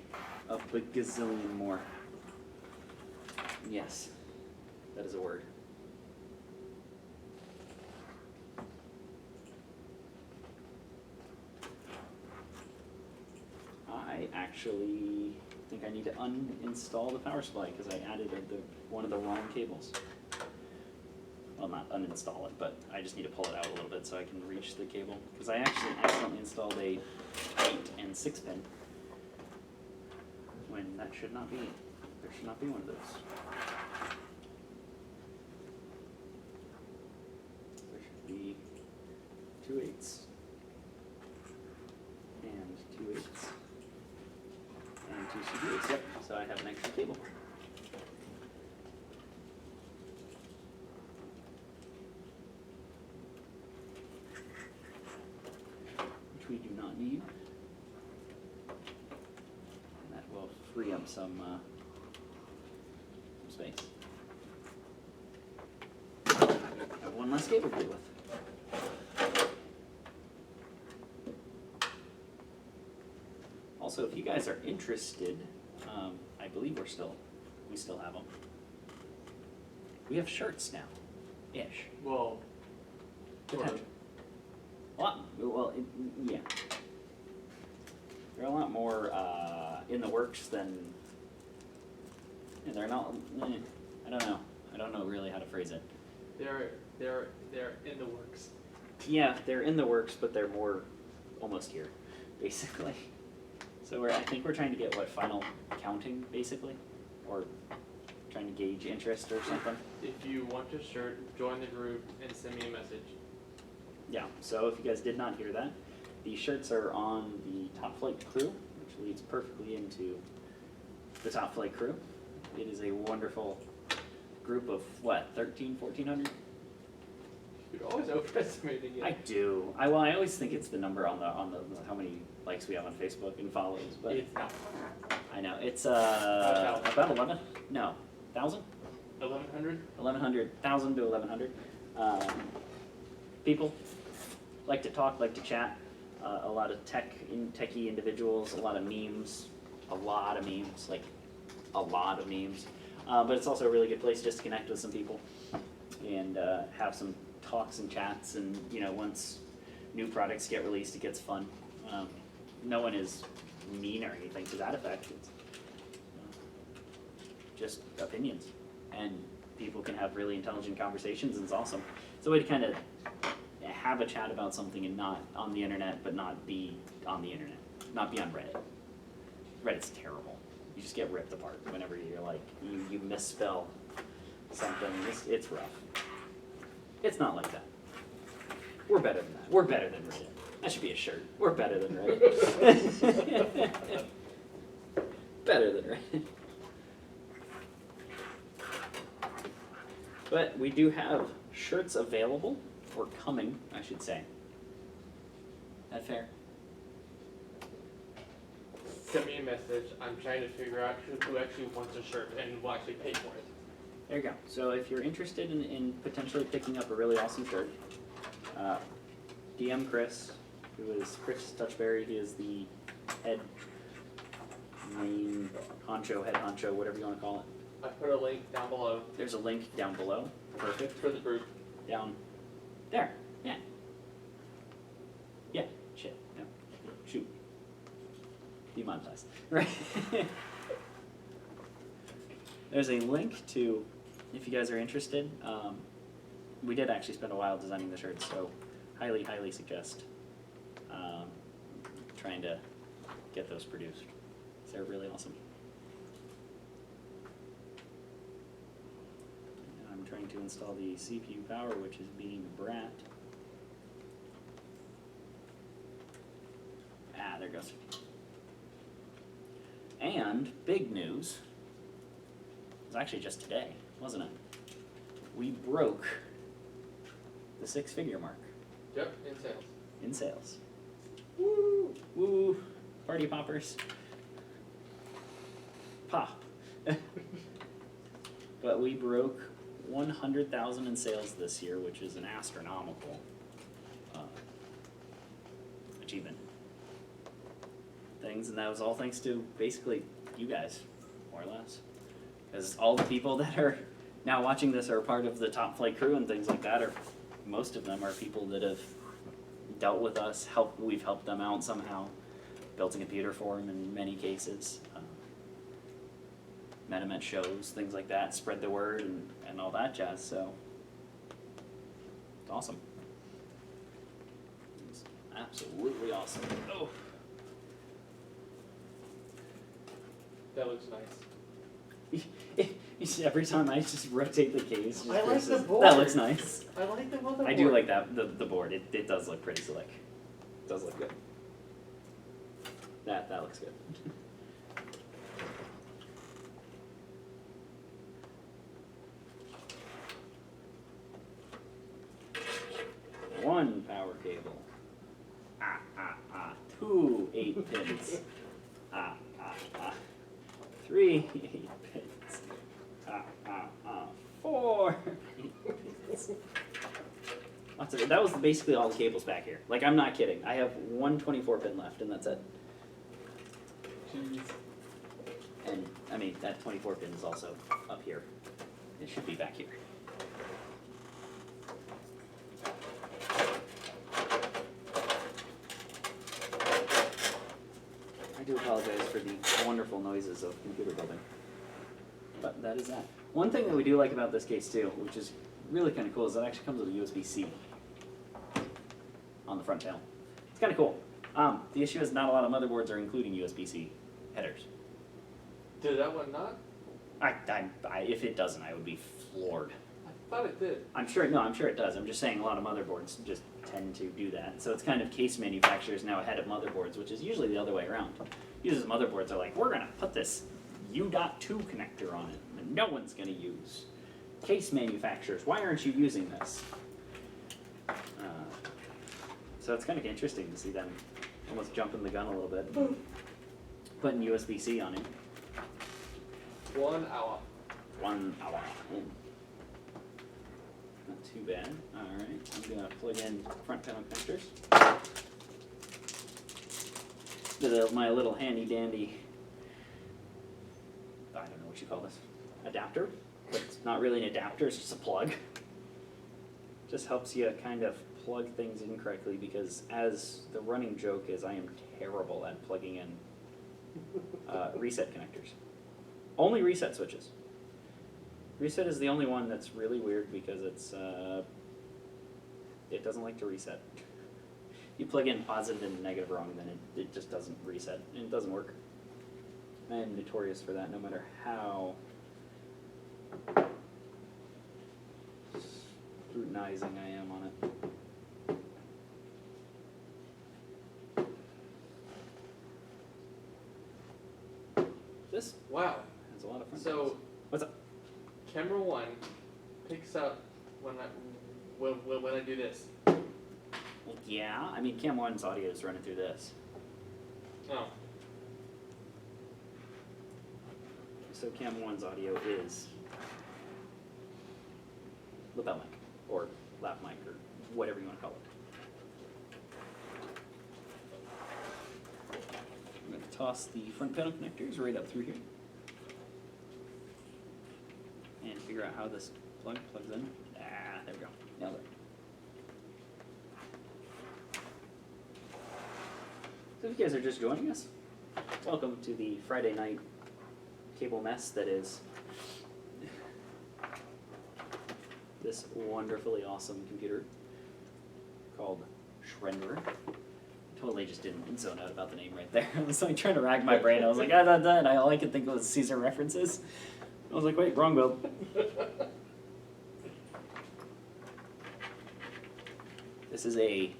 a gazillion more. Yes, that is a word. I actually think I need to uninstall the power supply because I added one of the wrong cables. Well, not uninstall it, but I just need to pull it out a little bit so I can reach the cable. Because I actually accidentally installed a 8 and 6 pin when that should not be. There should not be one of those. There should be 2 8s and 2 8s and 2 CDs. Yep. So I have an extra cable. We do not need, and that will free up some space. Have one less cable to deal with. Also, if you guys are interested, I believe we still have them. We have shirts now, ish. Well, Potential. Yeah. They're a lot more in the works than, and they're not. I don't know. I don't know really how to phrase it. they're in the works. Yeah, they're in the works, but they're more almost here, basically. So I think we're trying to get final counting, basically, or trying to gauge interest or something. If you want a shirt, join the group and send me a message. Yeah. So if you guys did not hear that, the shirts are on the Top Flight crew, which leads perfectly into the Top Flight crew. It is a wonderful group of what, 1,400? You're always overestimating it. I do. I always think it's the number on the how many likes we have on Facebook and follows, but It's not. I know it's about 1,100. No, 1,000. 1,100? 1,100, 1,000 to 1,100 people like to talk, like to chat. A lot of techie individuals, a lot of memes, like a lot of memes. But it's also a really good place just to connect with some people and have some talks and chats. And once new products get released, it gets fun. No one is mean or anything to that effect. It's just opinions, and people can have really intelligent conversations, and it's awesome. It's a way to kind of have a chat about something and not on the internet, but not be on the internet, not be on Reddit. Reddit's terrible. You just get ripped apart whenever you're like, you misspell something. It's rough. It's not like that. We're better than that. We're better than Reddit. That should be a shirt. We're better than Reddit. Better than Reddit. But we do have shirts available, or coming, I should say. That fair? Send me a message. I'm trying to figure out who actually wants a shirt and will actually pay for it. There you go. So if you're interested in potentially picking up a really awesome shirt, DM Chris, who is Chris Touchberry. He is the head honcho, whatever you want to call it. I put a link down below There's a link down below. Perfect. for the group. Down there. Yeah. Yeah. Shit. No. Shoot. Demonetized. Right. There's a link to, if you guys are interested. We did actually spend a while designing the shirts, so highly, highly suggest trying to get those produced. They're really awesome. I'm trying to install the CPU power, which is being a brat. Ah, there it goes. And big news, it was actually just today, wasn't it? We broke the 6-figure mark Yep, in sales. in sales. Woo! Woo! Party poppers. Pop. But we broke 100,000 in sales this year, which is an astronomical achievement. And that was all thanks to basically you guys, more or less. Because all the people that are now watching this are part of the Top Flight crew and things like that, or most of them are people that have dealt with us, we've helped them out somehow, built a computer for them in many cases, met them at shows, things like that, spread the word and all that jazz, so it's awesome. It's absolutely awesome. Oh. That looks nice. You see, every time I just rotate the case, I like the board. That looks nice. I like the motherboard. I do like that, the board. It does look pretty slick. It does look good. That looks good. One power cable. Two 8 pins. 3 8 pins. 4 8 pins. Lots of it. That was basically all the cables back here. Like, I'm not kidding. I have one 24 pin left, and that's it. Jeez. And that 24 pin is also up here. It should be back here. I do apologize for the wonderful noises of computer building. But that is that. One thing that we do like about this case too, which is really kind of cool, is that it actually comes with a USB-C on the front panel. It's kind of cool. The issue is not a lot of motherboards are including USB-C headers. Did that one not? If it doesn't, I would be floored. I thought it did. I'm sure it does. I'm just saying a lot of motherboards just tend to do that. So it's kind of case manufacturers now ahead of motherboards, which is usually the other way around. Usually motherboards are like, we're gonna put this U.2 connector on it that no one's gonna use. Case manufacturers, why aren't you using this? So it's kind of interesting to see them almost jumping the gun a little bit, putting USB-C on it. 1 hour. 1 hour. Not too bad. Alright, I'm gonna plug in front panel connectors. My little handy dandy, I don't know what you call this, adapter. But it's not really an adapter, it's just a plug. Just helps you kind of plug things in correctly, because as the running joke is, I am terrible at plugging in reset connectors. Only reset switches. Reset is the only one that's really weird because it doesn't like to reset. You plug in positive and negative wrong, then it just doesn't reset, and it doesn't work. I am notorious for that, no matter how scrutinizing I am on it. This Wow. has a lot of fun. So What's up? camera 1 picks up when I do this. Well, yeah, I mean, Cam 1's audio is running through this. Oh. So Cam 1's audio is lapel mic, or lap mic, or whatever you want to call it. I'm going to toss the front panel connectors right up through here. And figure out how this plugs in. There we go. Nailed it. So if you guys are just joining us, welcome to the Friday night cable mess that is this wonderfully awesome computer called Shrenderer. Totally just didn't zone out about the name right there. I was like trying to rack my brain. I was like, and all I could think was Caesar references. I was like, wait, wrong build. This is a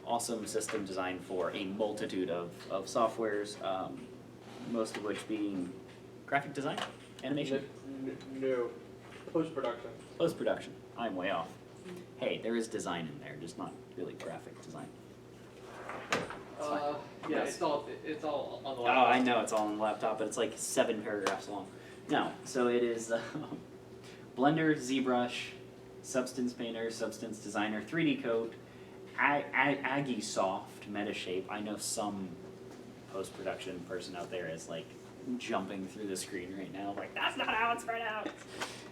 awesome system designed for a multitude of softwares, most of which being graphic design, animation. No. Post-production. Post-production. I'm way off. Hey, there is design in there, just not really graphic design. Yeah, Yes. it's all on the Oh, laptop. I know it's all on the laptop, but it's like 7 paragraphs long. No, so it is Blender, ZBrush, Substance Painter, Substance Designer, 3D Code, Agisoft Metashape. I know some post-production person out there is like jumping through the screen right now, like, that's not how it's spread out.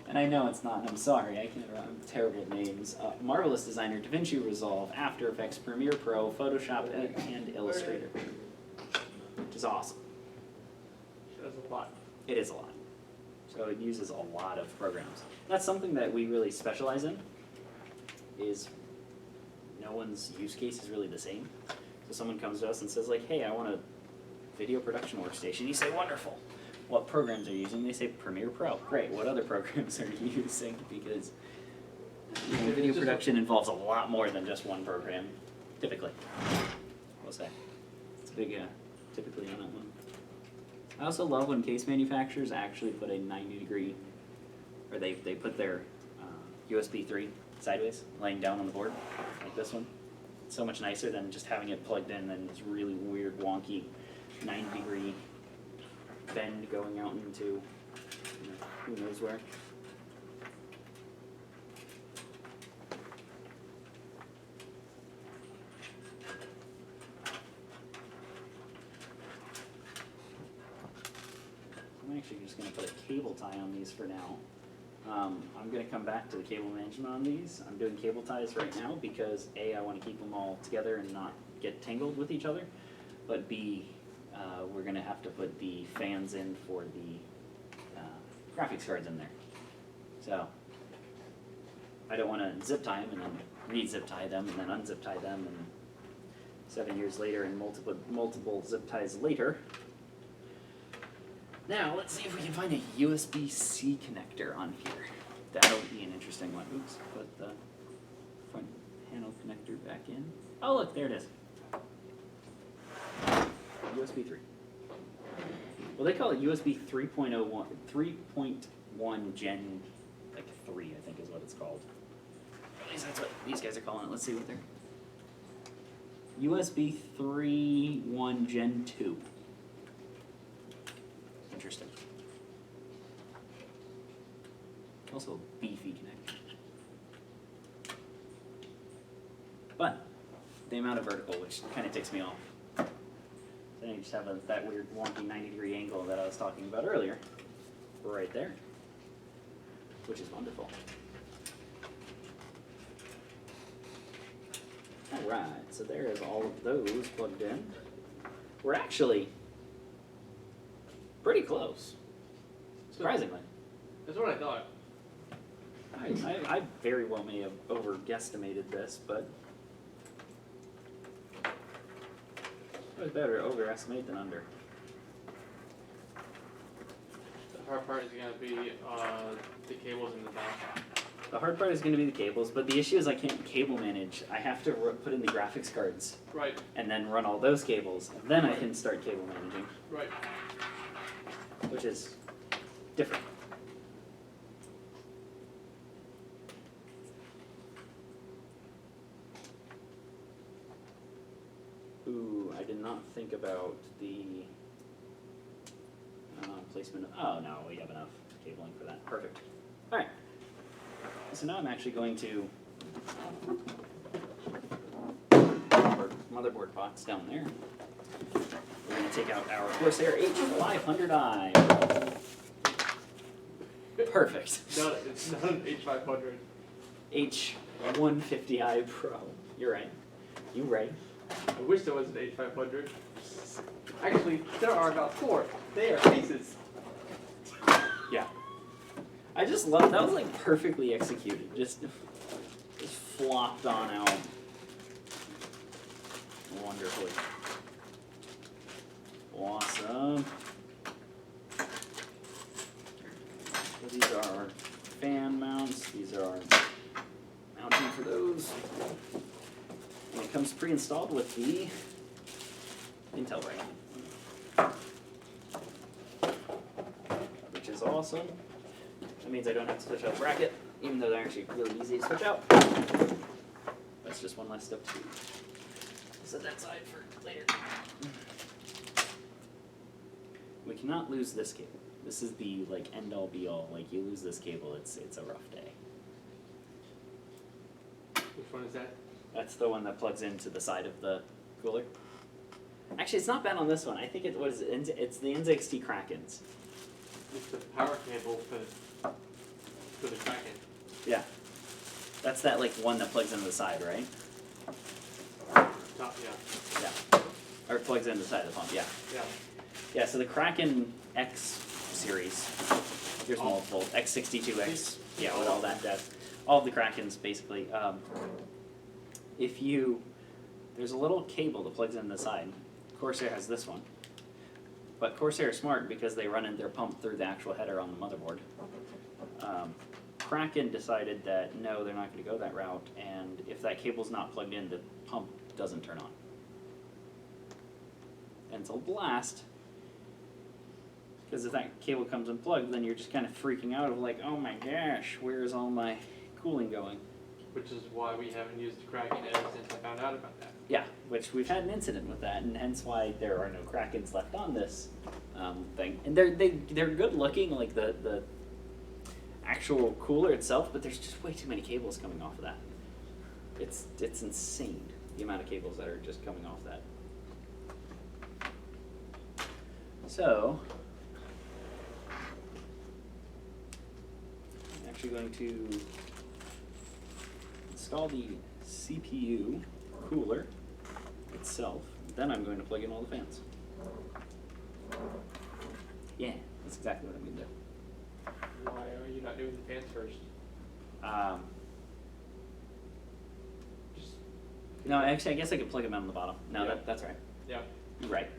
And I know it's not, and I'm sorry, I'm terrible at names. Marvelous Designer, DaVinci Resolve, After Effects, Premiere Pro, Photoshop, and Illustrator. Which is awesome. That's a lot. It is a lot. So it uses a lot of programs. That's something that we really specialize in, is no one's use case is really the same. So someone comes to us and says like, hey, I want a video production workstation. You say, wonderful. What programs are you using? They say Premiere Pro. Great. What other programs are you using? Because video production involves a lot more than just one program, typically. We'll say. It's a big, typically on that one. I also love when case manufacturers actually put a 90-degree, or they put their USB 3 sideways, laying down on the board, like this one. It's so much nicer than just having it plugged in and this really weird, wonky 90-degree bend going out into who knows where. I'm actually just just gonna put a cable tie on these for now. I'm gonna come back to the cable management on these. I'm doing cable ties right now because A, I wanna keep them all together and not get tangled with each other, but B, we're gonna have to put the fans in for the graphics cards in there. So, I don't wanna zip tie them and then re-zip tie them and then unzip tie them, and 7 years later and multiple zip ties later. Now, let's see if we can find a USB-C connector on here. That'll be an interesting one. Oops, put the front panel connector back in. Oh look, there it is. USB 3. Well, they call it USB 3.01, 3.1 Gen, like 3, I think is what it's called. At least that's what these guys are calling it. Let's see what they're... USB 3.1 Gen 2. Interesting. Also a beefy connection. But the amount of vertical, which kind of ticks me off. Then you just have that weird wonky 90-degree angle that I was talking about earlier, right there, which is wonderful. All right, so there is all of those plugged in. We're actually pretty close, surprisingly. That's what I thought. I very well may have over-guesstimated this, but it was better to overestimate than under. The hard part is going to be the cables in the back. The hard part is going to be the cables, but the issue is I can't cable manage. I have to put in the graphics cards Right, and then run all those cables, and then I can start cable managing, right. which is different. Ooh, I did not think about the placement of, oh no, we have enough cabling for that. Perfect. All right. So now I'm actually going to our motherboard box down there. We're going to take out our Corsair H500i. Perfect. It's not an H500. H150i Pro. You're right. You're right. I wish there was an H500. Actually, there are about 4. They are pieces. Yeah. I just love, that was like perfectly executed. Just flopped on out wonderfully. Awesome. So these are our fan mounts. These are our mounting for those. And it comes pre-installed with the Intel bracket, which is awesome. That means I don't have to switch out the bracket, even though they're actually really easy to switch out. That's just one less step to do. Set that aside for later. We cannot lose this cable. This is the like end all be all. Like you lose this cable, it's a rough day. Which one is that? That's the one that plugs into the side of the cooler. Actually, it's not bad on this one. I think it was it's the NZXT Krakens. It's the power cable for the Kraken. Yeah, that's that like one that plugs into the side, right? Top, yeah. Yeah, or it plugs into the side of the pump. Yeah. Yeah. Yeah. So the Kraken X series. There's multiple X62X. Yeah, with all that depth. All of the Krakens basically. There's a little cable that plugs in the side. Corsair has this one. But Corsair is smart because they run in their pump through the actual header on the motherboard. Kraken decided that no, they're not going to go that route, and if that cable's not plugged in, the pump doesn't turn on. And it's a blast, because if that cable comes unplugged, then you're just kind of freaking out of like, oh my gosh, where's all my cooling going? Which is why we haven't used the Kraken ever since I found out about that. Yeah, which we've had an incident with that, and hence why there are no Krakens left on this thing. And they're good looking, like the actual cooler itself, but there's just way too many cables coming off of that. It's insane the amount of cables that are just coming off that. So actually going to install the CPU cooler itself. Then I'm going to plug in all the fans. Yeah, that's exactly what I'm going to do. Why are you not doing the fans first? Just No, actually, I guess I could plug them in on the bottom. No, Yeah. that's right. yeah. You're right.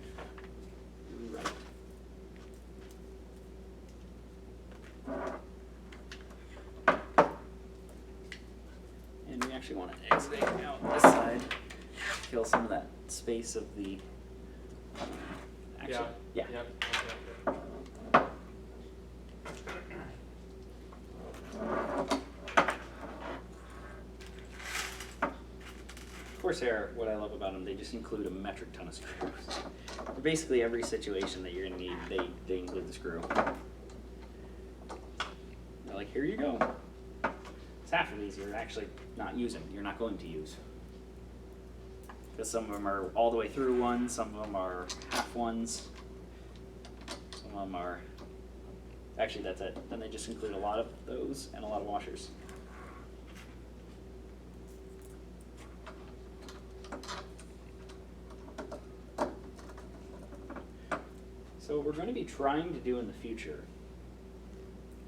You're right. And we actually want to exit out this side, kill some of that space of the. Actually, yeah. Yeah. Corsair, what I love about them, they just include a metric ton of screws. For basically every situation that you're gonna need, they include the screw. They're like, here you go. It's half of these you're actually not using, you're not going to use. Because some of them are all the way through ones, some of them are half ones, some of them are, actually that's it. Then they just include a lot of those and a lot of washers. So what we're going to be trying to do in the future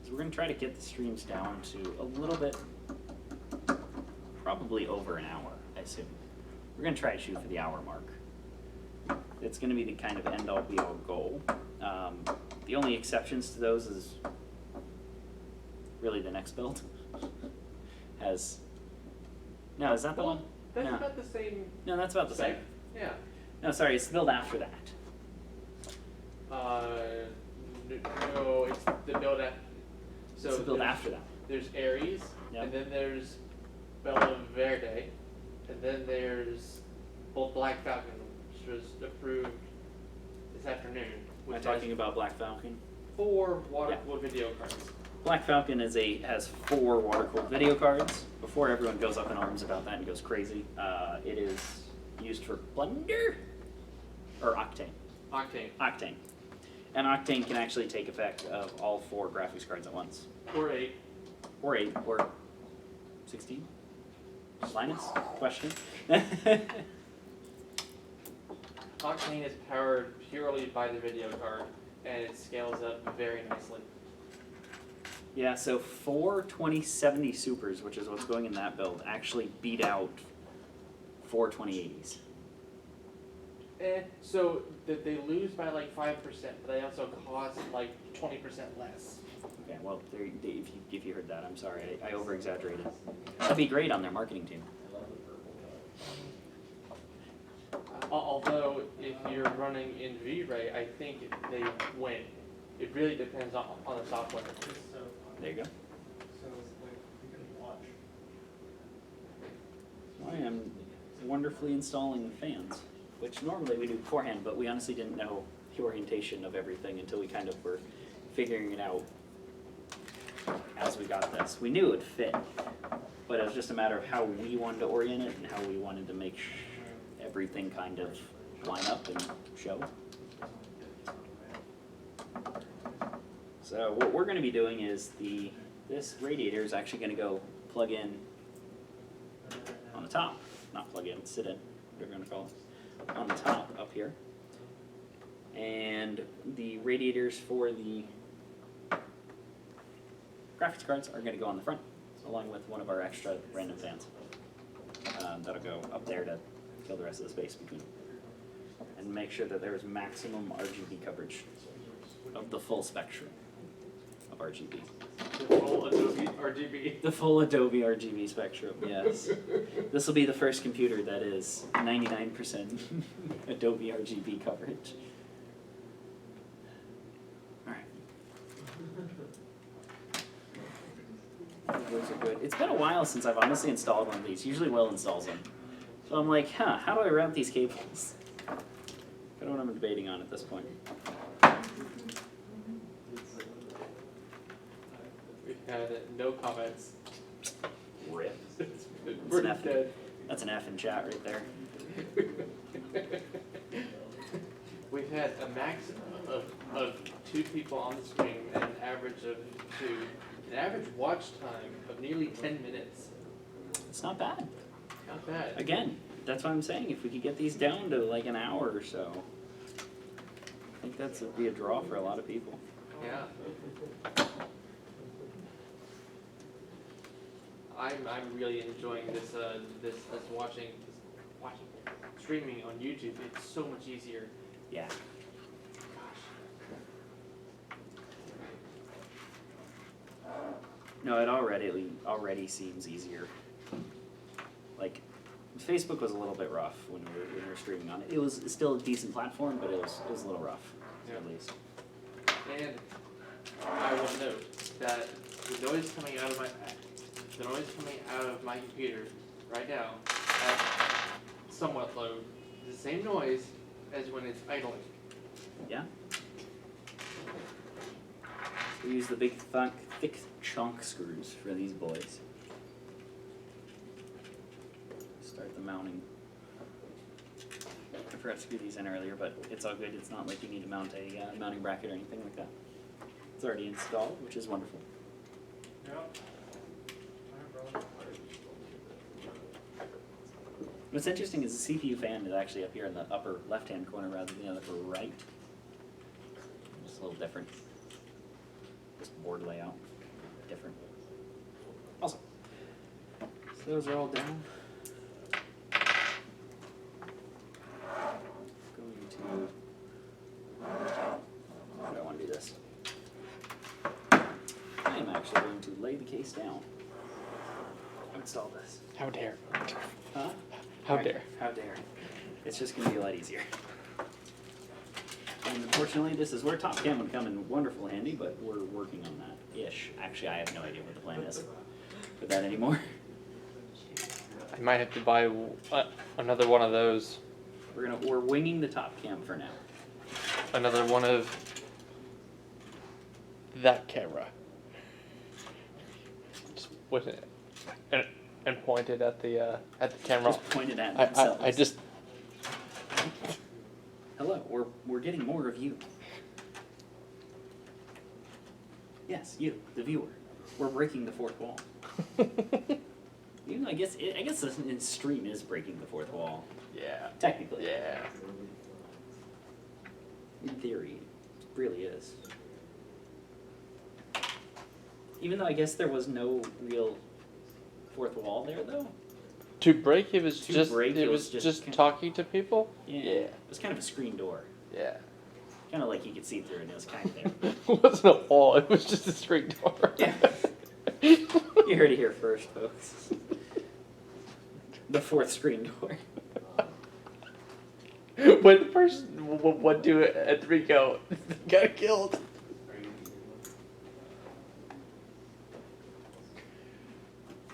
is we're going to try to get the streams down to a little bit, probably over an hour, I assume. We're going to try to shoot for the hour mark. It's going to be the kind of end-all be-all goal. The only exceptions to those is really the next build. Has, no, is that the one? That's No. about the same. No, that's about the same. Yeah. No, sorry, it's the build after that. No, it's the build after. So It's the build there's- after that. There's Ares, Yep. and then there's Bella Verde, and then there's Black Falcon, which was approved this afternoon. Am I Which talking about Black Falcon? 4 water-cooled video cards. Black Falcon has 4 water-cooled video cards. Before everyone goes up in arms about that and goes crazy, it is used for Blender or Octane. Octane. And Octane can actually take effect of all 4 graphics cards at once. Or 8. Or 8, or 16? Linus? Question? Octane is powered purely by the video card, and it scales up very nicely. Yeah, so 4 2070 Supers, which is what's going in that build, actually beat out 4 2080s. So they lose by like 5%, but they also cost like 20% less. Okay, well, if you heard that, I'm sorry, I over-exaggerated. That'd be great on their marketing team. Although, if you're running in V-Ray, I think they win. It really depends on the software. There you go. I am wonderfully installing the fans, which normally we do beforehand, but we honestly didn't know the orientation of everything until we kind of were figuring it out as we got this. We knew it would fit, but it was just a matter of how we wanted to orient it and how we wanted to make everything kind of line up and show. So what we're going to be doing is this radiator is actually going to go plug in on the top, not plug in, sit in, whatever you're going to call it, on the top up here. And the radiators for the graphics cards are going to go on the front, along with one of our extra random fans. That'll go up there to fill the rest of the space between them. And make sure that there is maximum RGB coverage of the full spectrum of RGB. The full Adobe RGB. The full Adobe RGB spectrum, yes. This will be the first computer that is 99% Adobe RGB coverage. Alright. Those are good. It's been a while since I've honestly installed one of these. Usually Will installs them. So I'm like, how do I route these cables? I don't know what I'm debating on at this point. We've had no comments. Rip. We're F. dead. That's an F in chat right there. We've had a max of 2 people on the stream and an average of 2 an average watch time of nearly 10 minutes. It's not bad. Not bad. Again, that's what I'm saying. If we could get these down to like an hour or so, I think that's would be a draw for a lot of people. Yeah. I'm really enjoying this watching streaming on YouTube. It's so much easier. Yeah. No, it already seems easier. Like, Facebook was a little bit rough when we were streaming on it. It was still a decent platform, but it was a little rough, at least. And I will note that the noise coming out of my computer right now at somewhat low, the same noise as when it's idling. Yeah. We use the big, thick chunk screws for these boys. Start the mounting. I forgot to screw these in earlier, but it's all good. It's not like you need to mount a mounting bracket or anything like that. It's already installed, which is wonderful. What's interesting is the CPU fan is actually up here in the upper left-hand corner rather than the upper right. Just a little different. Just board layout, different. Awesome. So those are all down. Going to. How do I want to do this? I am actually going to lay the case down. Install this. How dare. Huh? How Right. dare. How dare. It's just going to be a lot easier. And unfortunately, this is where Top Cam would come in wonderful handy, but we're working on that-ish. Actually, I have no idea what the plan is for that anymore. I might have to buy another one of those. We're winging the Top Cam for now. Another one of that camera. Just with it and pointed at the camera. Just pointed at themselves. I just. Hello, we're getting more of you. Yes, you, the viewer. We're breaking the fourth wall. Even though I guess the stream is breaking the fourth wall. Yeah. Technically. Yeah. In theory, it really is. Even though I guess there was no real fourth wall there, though. To break, it was To just break, it it was was just just talking to people. Yeah. Yeah. It was kind of a screen door. Yeah. Kind of like you could see through, and it was kind of there. It wasn't a wall. It was just a screen door. Yeah. You heard it here first, folks. The fourth screen door. When the first 1, 2, and 3 go, they got killed.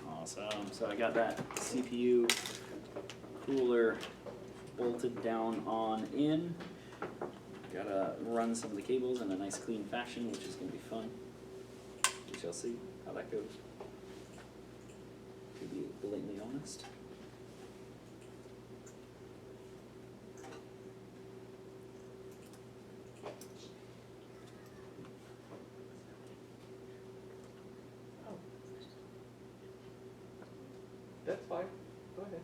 Awesome. So I got that CPU cooler bolted down on in. Gotta run some of the cables in a nice clean fashion, which is gonna be fun. We shall see how that goes. To be blatantly honest. That's fine. Go ahead.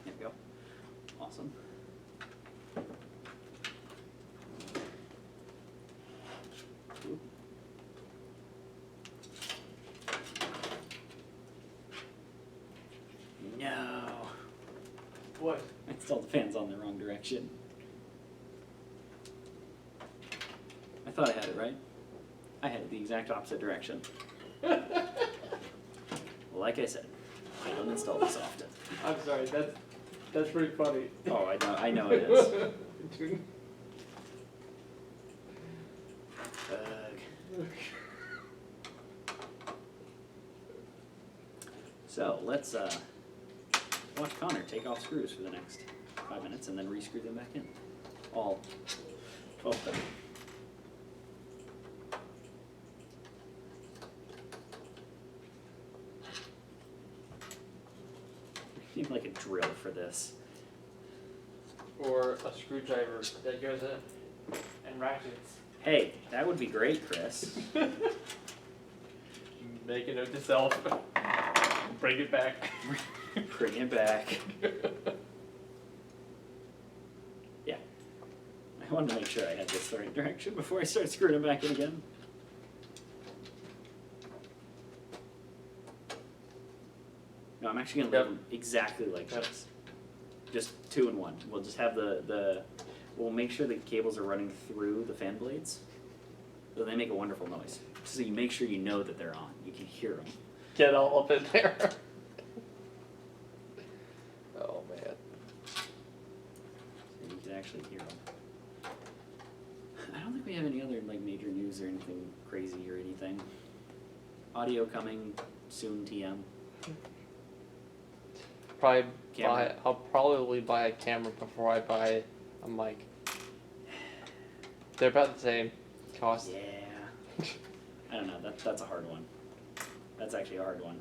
There we go. Awesome. Ooh. No. What? I installed the fans on the wrong direction. I thought I had it right. I had it the exact opposite direction. Like I said, I don't install this often. I'm sorry. That's pretty funny. Oh, I know it is. So let's watch Connor take off screws for the next 5 minutes and then re-screw them back in. All 12 of them. need like a drill for this. Or a screwdriver that goes in and ratchets. Hey, that would be great, Chris. Make a note to self. Bring it back. Bring it back. Yeah. I wanted to make sure I had this the right direction before I start screwing it back in again. No, I'm actually gonna leave them exactly like this. Just 2 and 1. We'll just have we'll make sure the cables are running through the fan blades. So they make a wonderful noise. So you make sure you know that they're on. You can hear them. Get all up in there. Oh man. So you can actually hear them. I don't think we have any other like major news or anything crazy or anything. Audio coming soon, TM. I'll probably buy a camera before I buy a mic. They're about the same cost. Yeah. I don't know. That's a hard one. That's actually a hard one.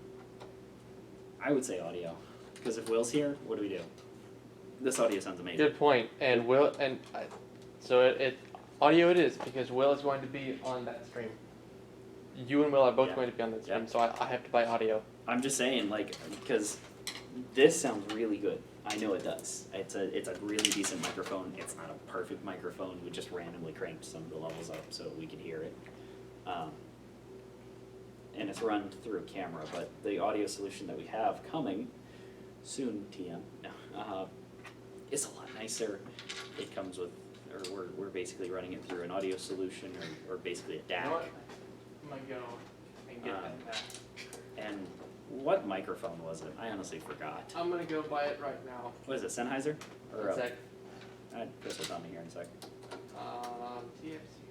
I would say audio, because if Will's here, what do we do? This audio sounds amazing. Good point. And audio it is, because Will is going to be on that stream. You and Will are both going to be on that stream, so I have to buy audio. I'm just saying, like, because this sounds really good. I know it does. It's a really decent microphone. It's not a perfect microphone. We just randomly cranked some of the levels up so we could hear it. And it's run through a camera, but the audio solution that we have coming soon, TM, is a lot nicer. It comes with, or we're basically running it through an audio solution or basically a DAC. You know what? I'm gonna go and get that. And what microphone was it? I honestly forgot. I'm gonna go buy it right now. What is it, Sennheiser? Or, One sec. Chris will tell me here in a sec. TFC.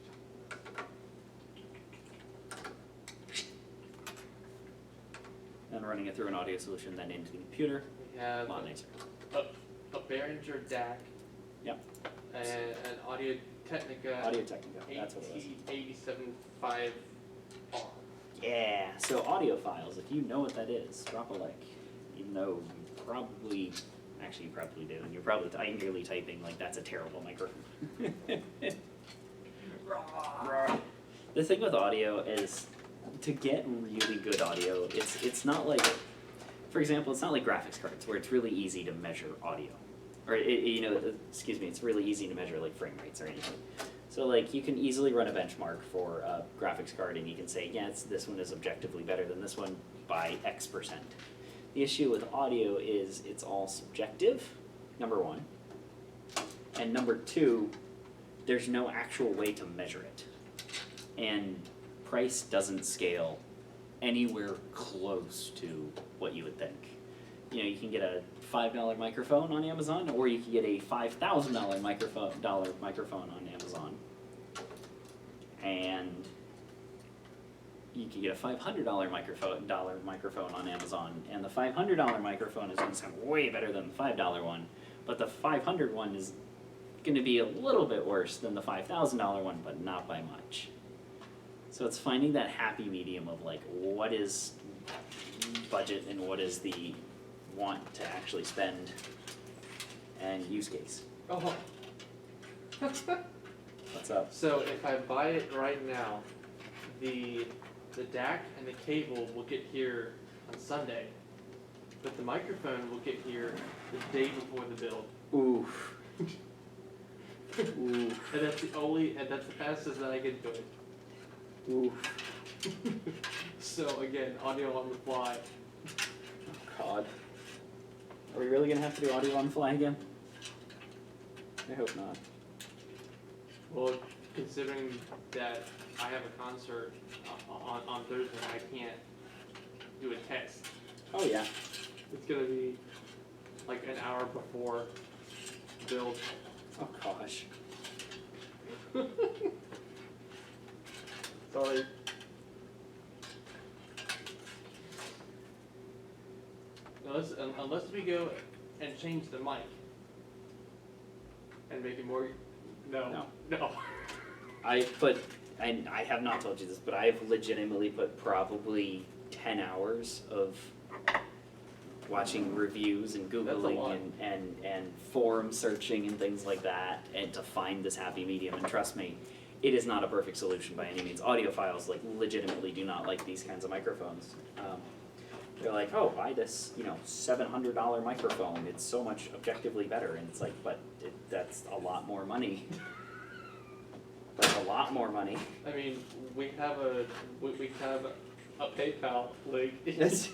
And running it through an audio solution, then into the computer. We have A lot nicer. a Behringer DAC. Yep. And an Audio Technica. Audio Technica, that's what it was. 87.5R. Yeah, so audiophiles, if you know what that is, drop a like. Even though you probably, actually you probably do, and you're probably angrily typing like that's a terrible microphone. The thing with audio is, to get really good audio, it's not like, for example, it's not like graphics cards where it's really easy to measure audio. Or, it's really easy to measure like frame rates or anything. So like you can easily run a benchmark for a graphics card and you can say, yeah, this one is objectively better than this one by X%. The issue with audio is it's all subjective, number one. And number two, there's no actual way to measure it. And price doesn't scale anywhere close to what you would think. You know, you can get a $5 microphone on Amazon, or you can get a $5,000 microphone on Amazon. And you can get a $500 microphone on Amazon, and the $500 microphone is going to sound way better than the $5 one, but the $500 one is going to be a little bit worse than the $5,000 one, but not by much. So it's finding that happy medium of like, what is budget and what is the want to actually spend and use case. Oh. What's up? So if I buy it right now, the DAC and the cable will get here on Sunday, but the microphone will get here the day before the build. Oof. Oof. And that's the fastest that I can do it. Oof. So again, audio on the fly. Oh God. Are we really gonna have to do audio on the fly again? I hope not. Well, considering that I have a concert on Thursday, I can't do a test. Oh yeah. It's gonna be like an hour before build. Oh gosh. Sorry. Unless we go and change the mic and make it more. No. I have not told you this, but I have legitimately put probably 10 hours of watching reviews and That's a Googling lot. and forum searching and things like that, and to find this happy medium. And trust me, it is not a perfect solution by any means. Audiophiles like legitimately do not like these kinds of microphones. They're like, oh, buy this, $700 microphone. It's so much objectively better. And it's like, but that's a lot more money. That's a lot more money. I mean, we have a PayPal link. Yes.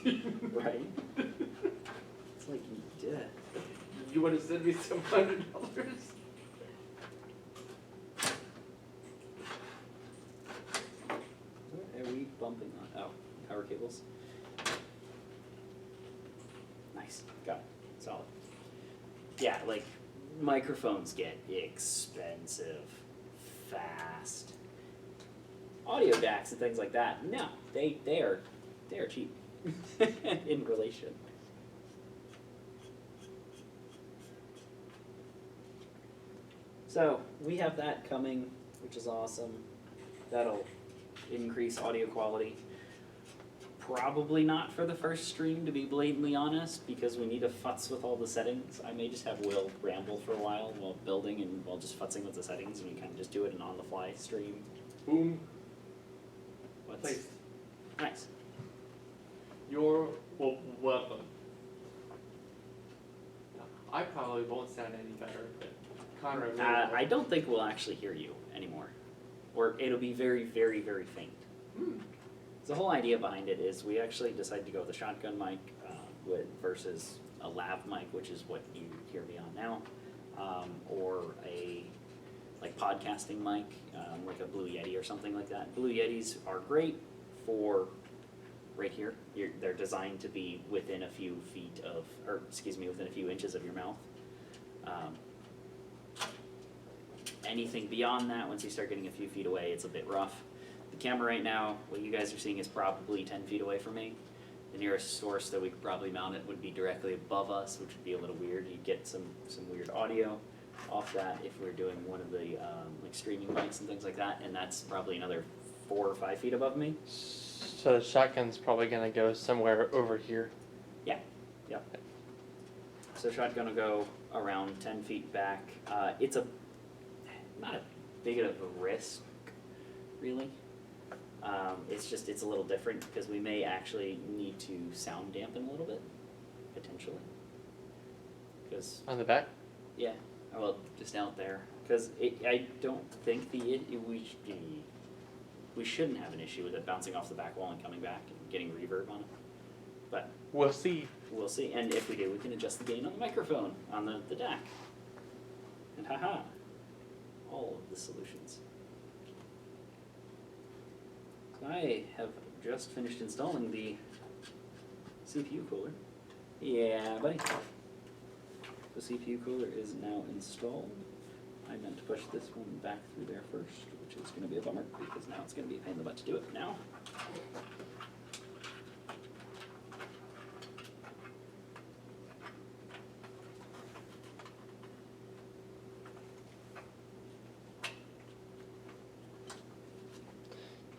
Right. It's like, yeah. You want to send me some $100? What are we bumping on? Oh, power cables. Nice, got it, solid. Yeah, like microphones get expensive fast. Audio DACs and things like that, no, they are cheap in relation. So we have that coming, which is awesome. That'll increase audio quality. Probably not for the first stream, to be blatantly honest, because we need to futz with all the settings. I may just have Will ramble for a while building and while just futzing with the settings, and we kind of just do it an on-the-fly stream. Boom. What's Placed. nice? You're welcome. I probably won't sound any better, but Conrad will. I don't think we'll actually hear you anymore, or it'll be very, very, very faint. The whole idea behind it is we actually decided to go with a shotgun mic versus a lav mic, which is what you hear me on now, or a like podcasting mic, like a Blue Yeti or something like that. Blue Yetis are great for right here. They're designed to be within a few feet of, within a few inches of your mouth. Anything beyond that, once you start getting a few feet away, it's a bit rough. The camera right now, what you guys are seeing is probably 10 feet away from me. The nearest source that we could probably mount it would be directly above us, which would be a little weird. You'd get some weird audio off that if we're doing one of the like streaming mics and things like that, and that's probably another 4 or 5 feet above me. So the shotgun's probably gonna go somewhere over here. Yeah, yep. So shotgun will go around 10 feet back. It's not a big of a risk, really. It's a little different because we may actually need to sound dampen a little bit, potentially. Because On the back? yeah, well, just out there. Because I don't think we shouldn't have an issue with it bouncing off the back wall and coming back and getting reverb on it. But We'll see. we'll see. And if we do, we can adjust the gain on the microphone, on the DAC. And haha, all of the solutions. I have just finished installing the CPU cooler. Yeah, buddy. The CPU cooler is now installed. I meant to push this one back through there first, which is going to be a bummer because now it's going to be a pain in the butt to do it now.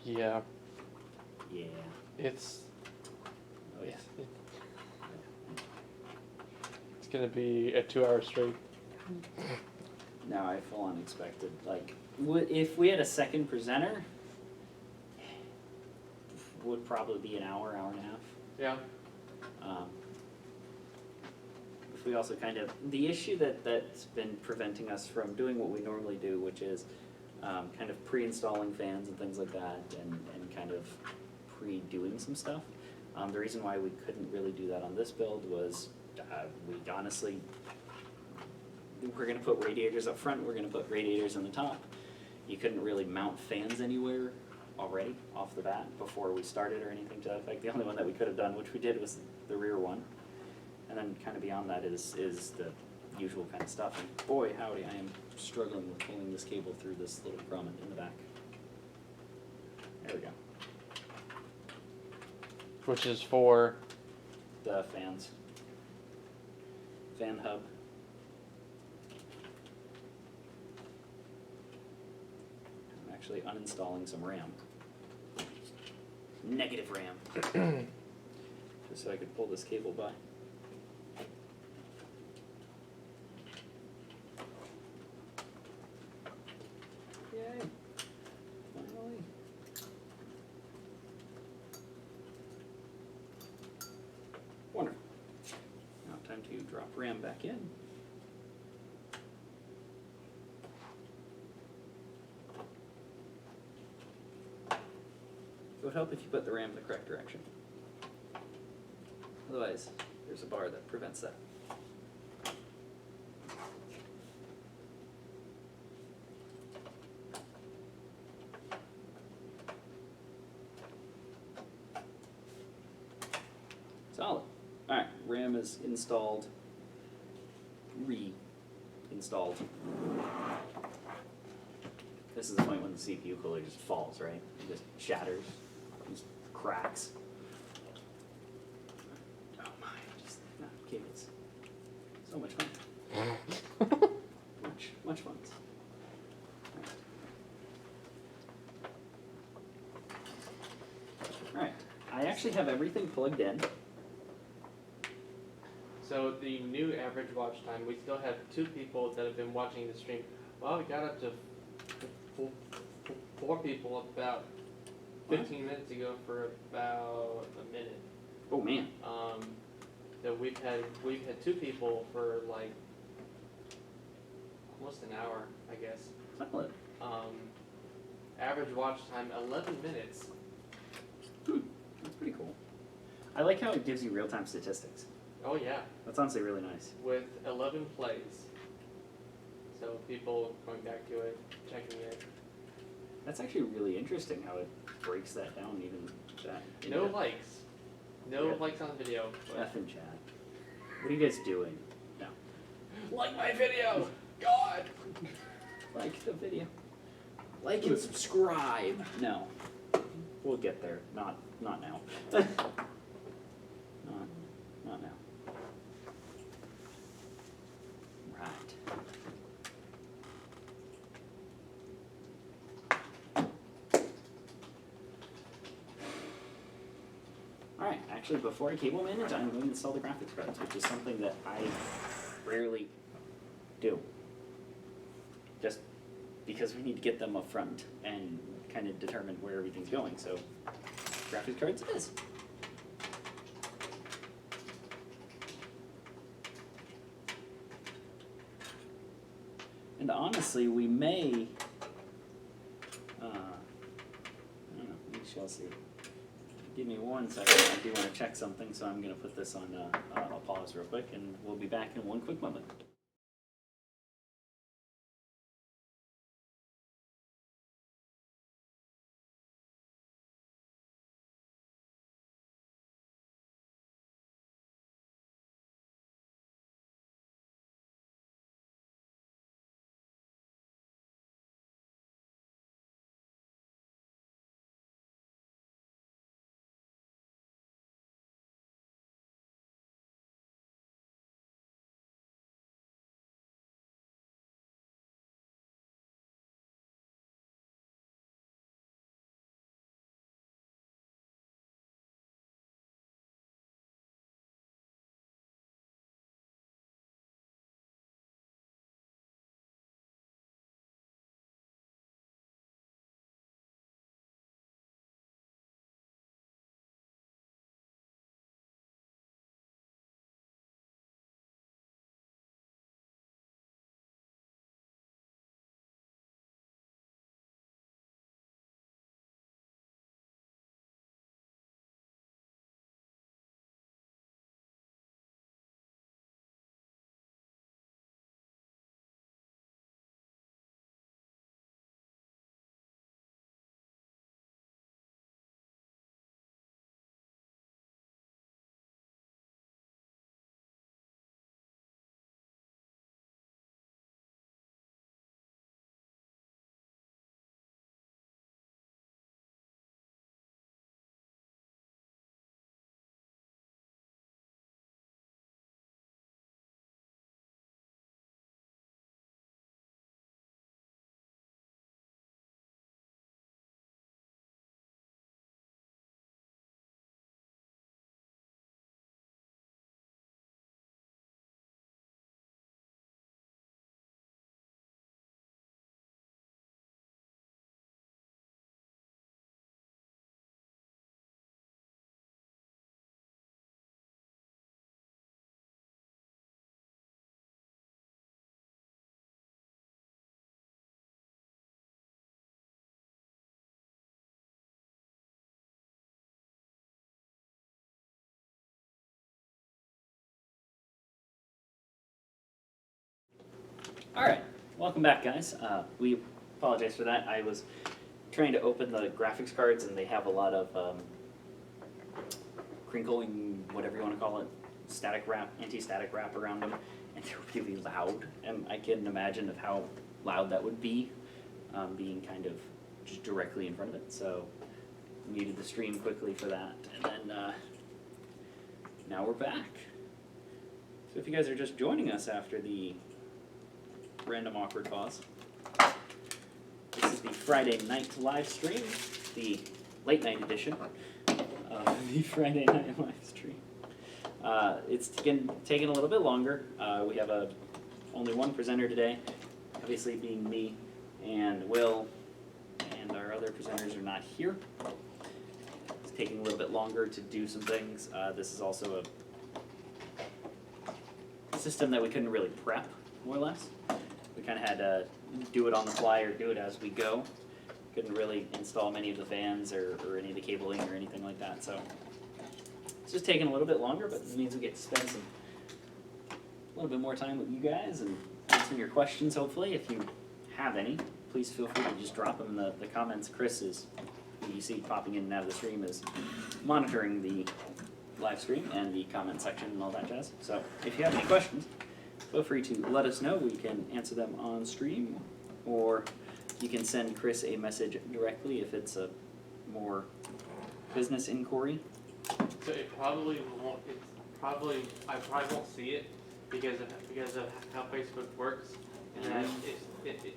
Yeah. Yeah. It's Oh yeah. it's gonna be a 2 hour straight. No, I full on expected. Like, if we had a second presenter, would probably be an hour and a half. Yeah. If we also the issue that's been preventing us from doing what we normally do, which is kind of pre-installing fans and things like that, and kind of pre-doing some stuff. The reason why we couldn't really do that on this build was we honestly, we're going to put radiators up front, we're going to put radiators on the top. You couldn't really mount fans anywhere already off the bat before we started or anything to that effect. The only one that we could have done, which we did, was the rear one. And then kind of beyond that is the usual kind of stuff. And boy, howdy, I am struggling with pulling this cable through this little grommet in the back. There we go. Which is for The fans. Fan hub. I'm actually uninstalling some RAM. Negative RAM. Just so I could pull this cable by. Drop RAM back in. It would help if you put the RAM in the correct direction. Otherwise, there's a bar that prevents that. Solid. Alright, RAM is installed, reinstalled. This is the point when the CPU cooler just falls, right? It just shatters, just cracks. Oh my, just cables. So much fun. much fun. Alright, I actually have everything plugged in. So the new average watch time, we still have 2 people that have been watching the stream. Well, we got up to 4 people about 15 minutes ago for about a minute. Oh man. So we've had 2 people for like almost an hour, I guess. Solid. Average watch time 11 minutes. That's pretty cool. I like how it gives you real-time statistics. Oh yeah, That's honestly really nice. with 11 plays. So people going back to it, checking it. That's actually really interesting how it breaks that down even that. No likes. No Yeah. likes on the video. But F in chat. What are you guys doing? No. like my video! God! Like the video. Like and subscribe. No. We'll get there. Not now. not now. Right. Alright, actually before I cable manage, I'm going to install the graphics cards, which is something that I rarely do. Just because we need to get them up front and kind of determine where everything's going, so graphics cards it is. And honestly, we may, I don't know, we shall see. Give me 1 second, I do want to check something, so I'm going to put this on a pause real quick, and we'll be back in 1 quick moment. All right, welcome back, guys. We apologize for that. I was trying to open the graphics cards, and they have a lot of crinkling, whatever you want to call it, static wrap, anti-static wrap around them, and they're really loud. And I can imagine of how loud that would be, being kind of just directly in front of it. So muted the stream quickly for that, and then now we're back. So if you guys are just joining us after the random awkward pause, this is the Friday night live stream, the late night edition of the Friday night live stream. It's taken a little bit longer. We have only one presenter today, obviously being me, and Will, and our other presenters are not here. It's taking a little bit longer to do some things. This is also a system that we couldn't really prep, more or less. We kind of had to do it on the fly or do it as we go. Couldn't really install many of the fans or any of the cabling or anything like that. So it's just taking a little bit longer, but it means we get to spend a little bit more time with you guys and answering your questions, hopefully. If you have any, please feel free to just drop them in the comments. Chris is, who you see popping in and out of the stream, is monitoring the live stream and the comment section and all that jazz. So if you have any questions, feel free to let us know. We can answer them on stream, or you can send Chris a message directly if it's a more business inquiry. So it probably won't. I probably won't see it because of how Facebook works. And that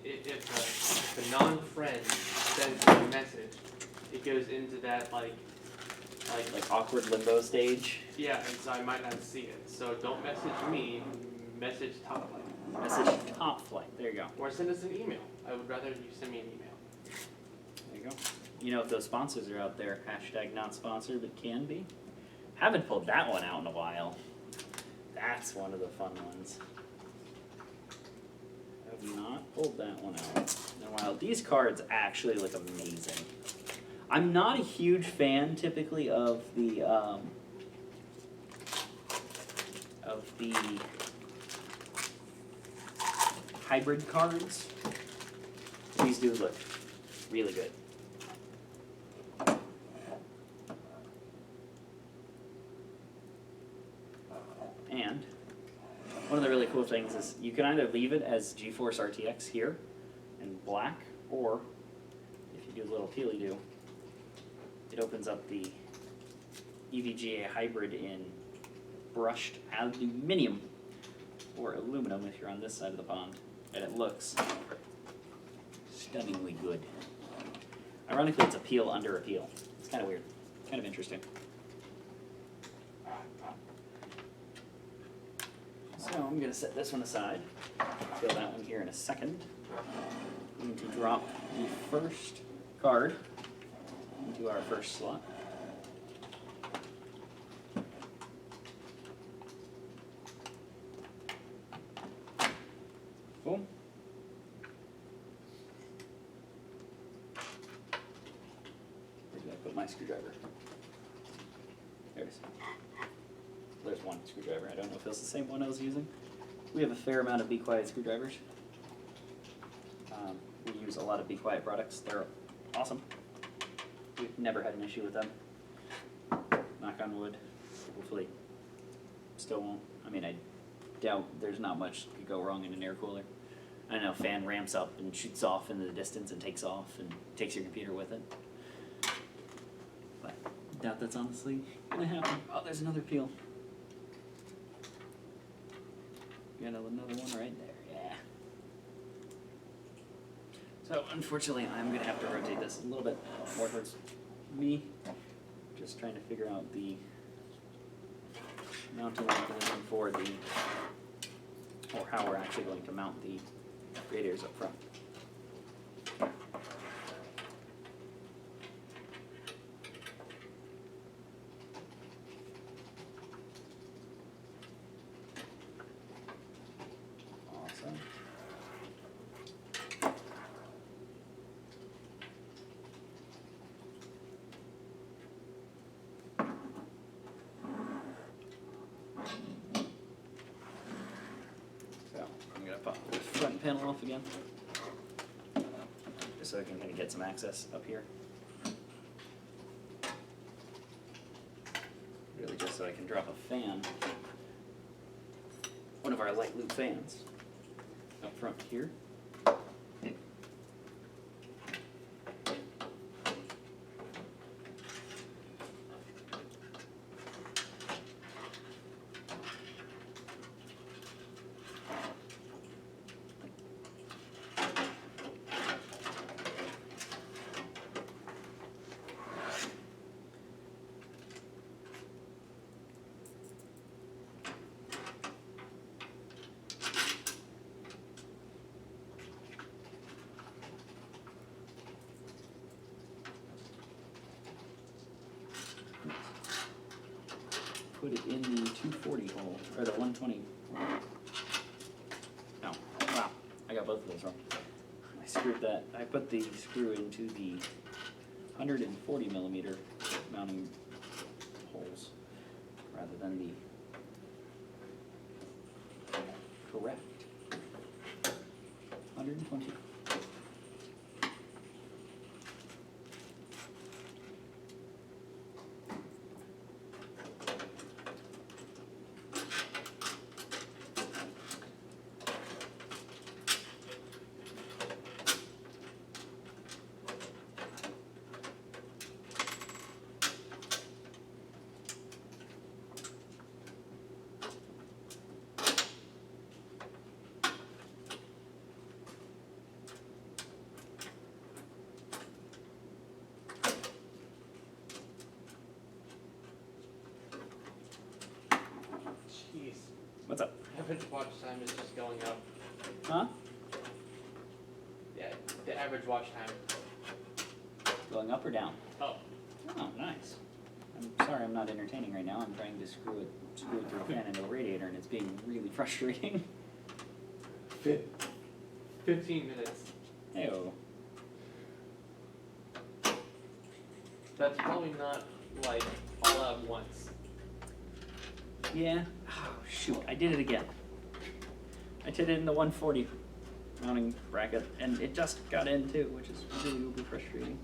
if a non-friend sends me a message, it goes into that like awkward limbo stage. yeah, and so I might not see it. So don't message me. Message Top Flight. Message Top Flight. There you go. Or send us an email. I would rather you send me an email. There you go. You know, if those sponsors are out there, hashtag not sponsored, but can be. Haven't pulled that one out in a while. That's one of the fun ones. Have not pulled that one out in a while. These cards actually look amazing. I'm not a huge fan typically of the hybrid cards. These do look really good. And one of the really cool things is you can either leave it as GeForce RTX here in black, or if you do a little peely-do, it opens up the EVGA hybrid in brushed aluminum, or aluminum if you're on this side of the pond, and it looks stunningly good. Ironically, it's a peel under a peel. It's kind of weird, kind of interesting. So I'm going to set this one aside. Fill that one here in a second. I'm going to drop the first card into our first slot. Boom. Where did I put my screwdriver? There it is. There's one screwdriver. I don't know if it's the same one I was using. We have a fair amount of Be Quiet screwdrivers. We use a lot of Be Quiet products. They're awesome. We've never had an issue with them. Knock on wood. Hopefully still won't. I mean, I doubt there's not much could go wrong in an air cooler. I know, fan ramps up and shoots off into the distance and takes off and takes your computer with it. But I doubt that's honestly gonna happen. Oh, there's another peel. Got another one right there, yeah. So unfortunately, I'm gonna have to rotate this a little bit more towards me. Just trying to figure out the mounting mechanism for the, or how we're actually going to mount the radiators up front. Awesome. So I'm going to pop the front panel off again. Just so I can kind of get some access up here. Really just so I can drop a fan, one of our light loop fans, up front here. Put it in the 240 hole, or the 120. No, wow, I got both of those wrong. I screwed that. I put the screw into the 140 millimeter mounting holes rather than the correct 120. Jeez. What's up? Average watch time is just going up. Huh? Yeah, the average watch time. Going up or down? Oh. Oh, nice. I'm sorry I'm not entertaining right now. I'm trying to screw it through a fan into a radiator and it's being really frustrating. 15 minutes. Heyo. That's probably not like all at once. Yeah. Oh, shoot. I did it again. I did it in the 140 mounting bracket and it just got in too, which is really uber frustrating.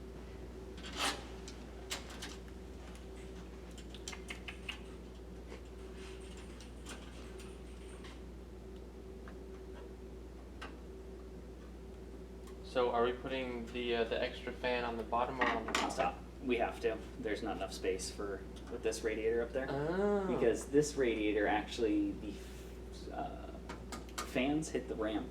So are we putting the extra fan on the bottom or on the top? Stop. We have to. There's not enough space with this radiator up there. Oh. Because this radiator actually, the fans hit the ram.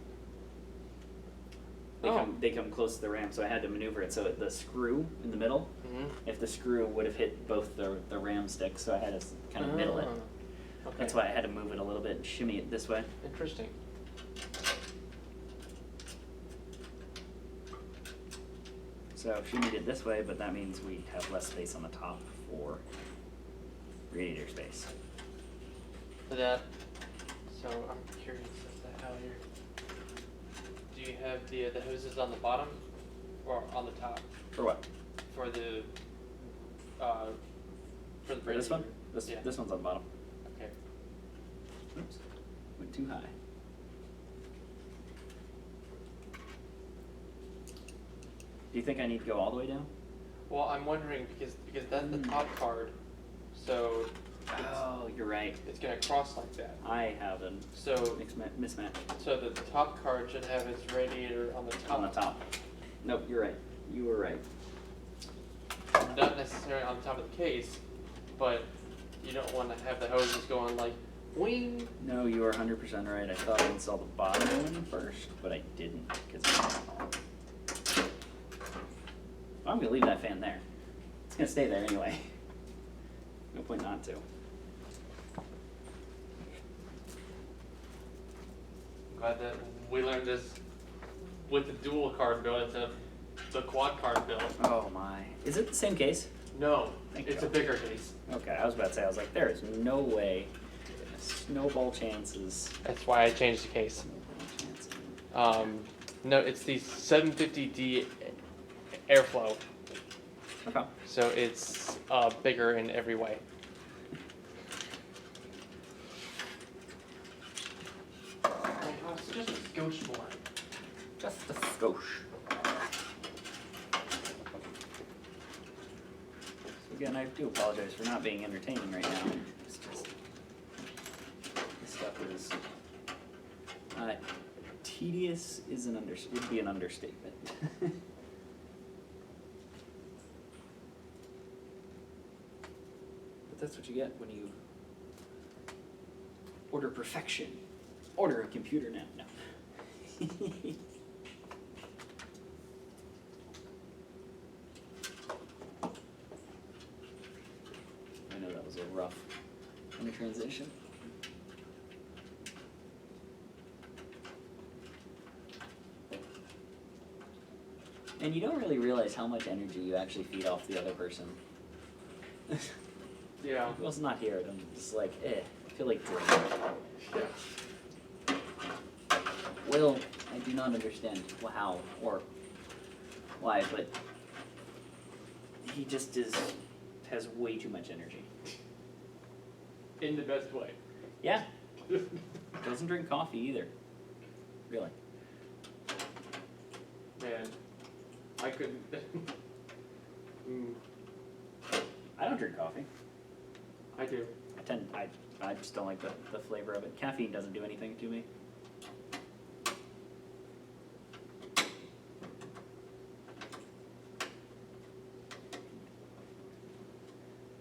They come close to the ram, so I had to maneuver it. So the screw in the middle, if the screw would have hit both the ram sticks, so I had to kind of middle it. Okay. That's why I had to move it a little bit and shimmy it this way. Interesting. So shimmied it this way, but that means we have less space on the top for radiator space. For that, so I'm curious as to how you're. Do you have the hoses on the bottom or on the top For what? for the For this one? Yeah. This one's on the bottom. Okay. Oops, went too high. Do you think I need to go all the way down? Well, I'm wondering because that's the top card, so Oh, you're right. it's gonna cross like that. I have a So mismatch so the top card should have its radiator on the top. on the top. Nope, you're right. You were right. Not necessarily on top of the case, but you don't want to have the hoses going like wing. No, you are 100% right. I thought I installed the bottom one first, but I didn't. I'm going to leave that fan there. It's going to stay there anyway. No point not to. Glad that we learned this with the dual card build instead of the quad card build. Oh my. Is it the same case? No, Thank it's God. a bigger case. Okay, I was about to say, I was like, there is no way. Snowball chances. That's why I changed the case. Snowball chances. No, it's the 750D airflow, Okay. so it's bigger in every way. Oh my gosh, just go skosh more. Just a skosh. So again, I do apologize for not being entertaining right now. It's just this stuff is tedious is would be an understatement. But that's what you get when you order perfection. Order a computer now. No. I know that was a rough kind of transition. And you don't really realize how much energy you actually feed off the other person. Yeah. Will's not here, and I'm just like, I feel like drained. Yeah. Will, I do not understand how or why, but he just has way too much energy. In the best way. Yeah. Doesn't drink coffee either. Really. Man, I couldn't. I don't drink coffee. I do. I just don't like the flavor of it. Caffeine doesn't do anything to me.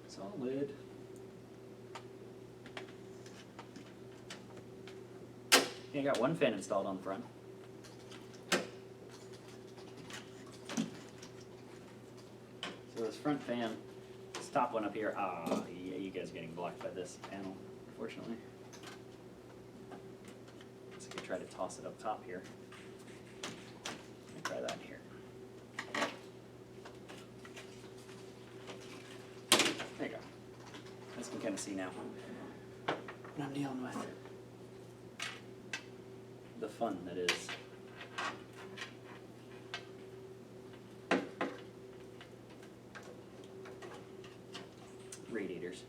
Solid. Yeah, I got one fan installed on the front. So this front fan, this top one up here, yeah, you guys are getting blocked by this panel, unfortunately. So I could try to toss it up top here. Let me try that here. There you go. As you can kind of see now what I'm dealing with. The fun that is radiators.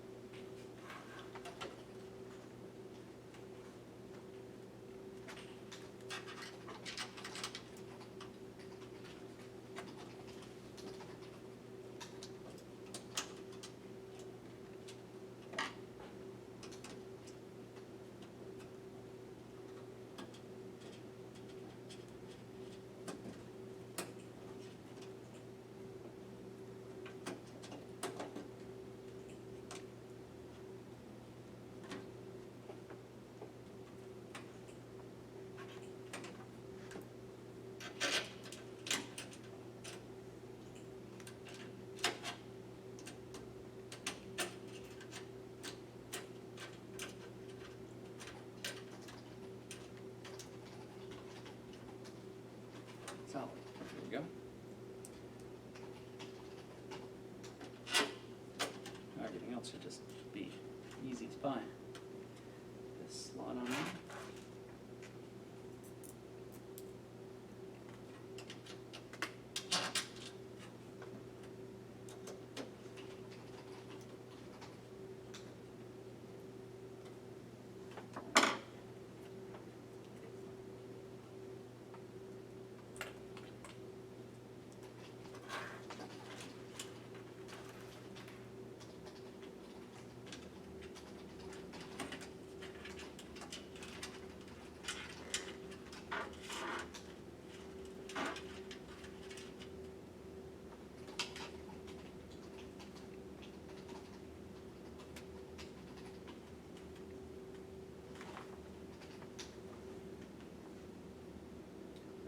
So, there we go. Everything else should just be easy as pie. This slot on there.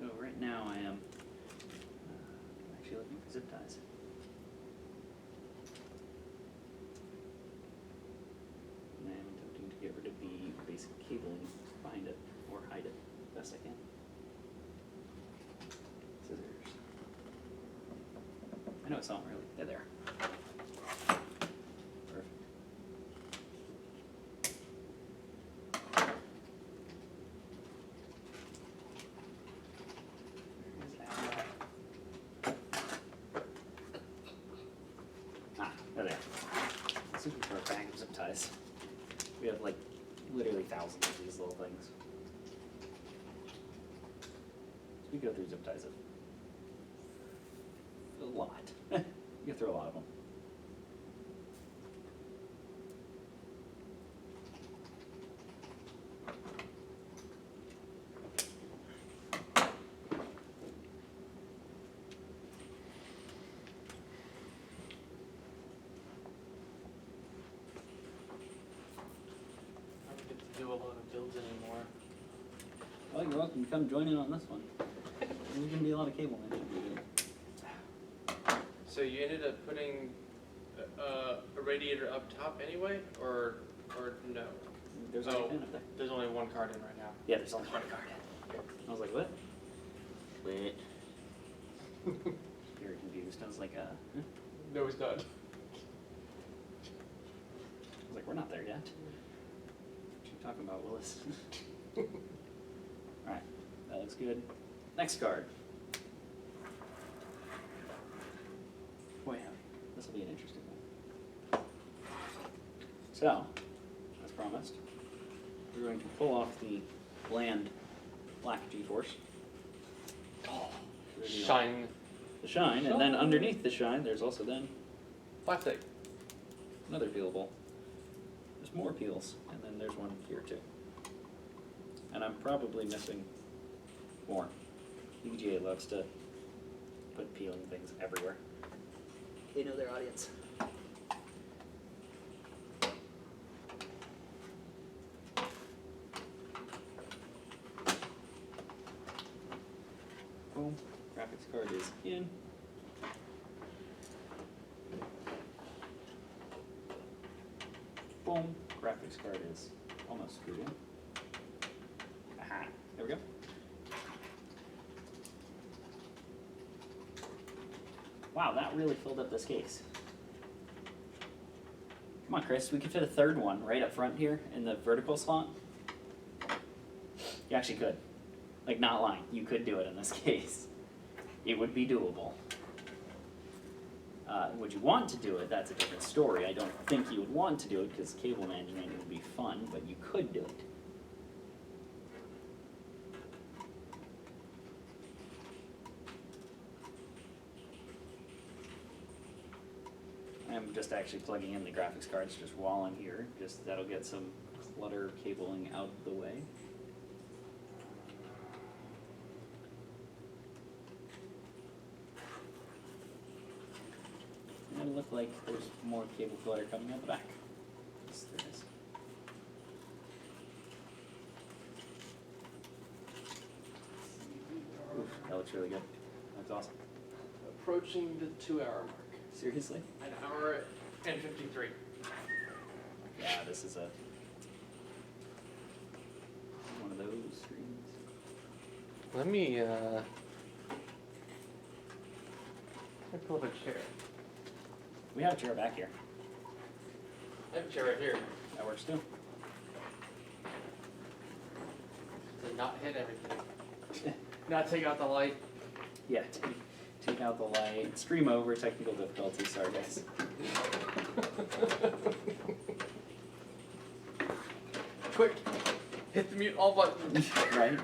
So right now I am actually looking for zip ties. And I am attempting to get rid of the basic cabling behind it, or hide it best I can. Scissors. I know it's not really, they're there. Perfect. There they are. Let's look for a bag of zip ties. We have like literally thousands of these little things. We go through zip ties a lot. We go through a lot of them. I don't get to do a lot of builds anymore. Well, you're welcome to come join in on this one. There's gonna be a lot of cable in it. So you ended up putting a radiator up top anyway, or no? There's already a fan up there. There's only one card in right now. Yeah, there's only one card. I was like, what? What? Very confused. I was like, huh? No, it's not. I was like, we're not there yet. What are you talking about, Willis? Alright, that looks good. Next card. Boy, this will be an interesting one. So, as promised, we're going to pull off the bland black G-force. Shine. The shine, and then underneath the shine, there's also then Plastic. another peelable. There's more peels, and then there's one here too. And I'm probably missing more. EVGA loves to put peeling things everywhere. They know their audience. Boom. Graphics card is in. Boom. Graphics card is almost screwed in. Aha. There we go. Wow, that really filled up this case. Come on, Chris, we could fit a third one right up front here in the vertical slot. You actually could. Like, not lying, you could do it in this case. It would be doable. Would you want to do it? That's a different story. I don't think you would want to do it because cable management would be fun, but you could do it. I'm just actually plugging in the graphics cards just while I'm here. Just that'll get some clutter cabling out of the way. And it'll look like there's more cable clutter coming out the back. Yes, there is. Oof, that looks really good. That's awesome. Approaching the 2-hour mark. Seriously? An hour and 53. Yeah, this is one of those screens. Let me pull up a chair. We have a chair back here. I have a chair right here That works too. to not hit everything. Not take out the light. Yeah, take out the light. Stream over, technical difficulties. Sorry, guys. Quick, hit the mute all button. Right?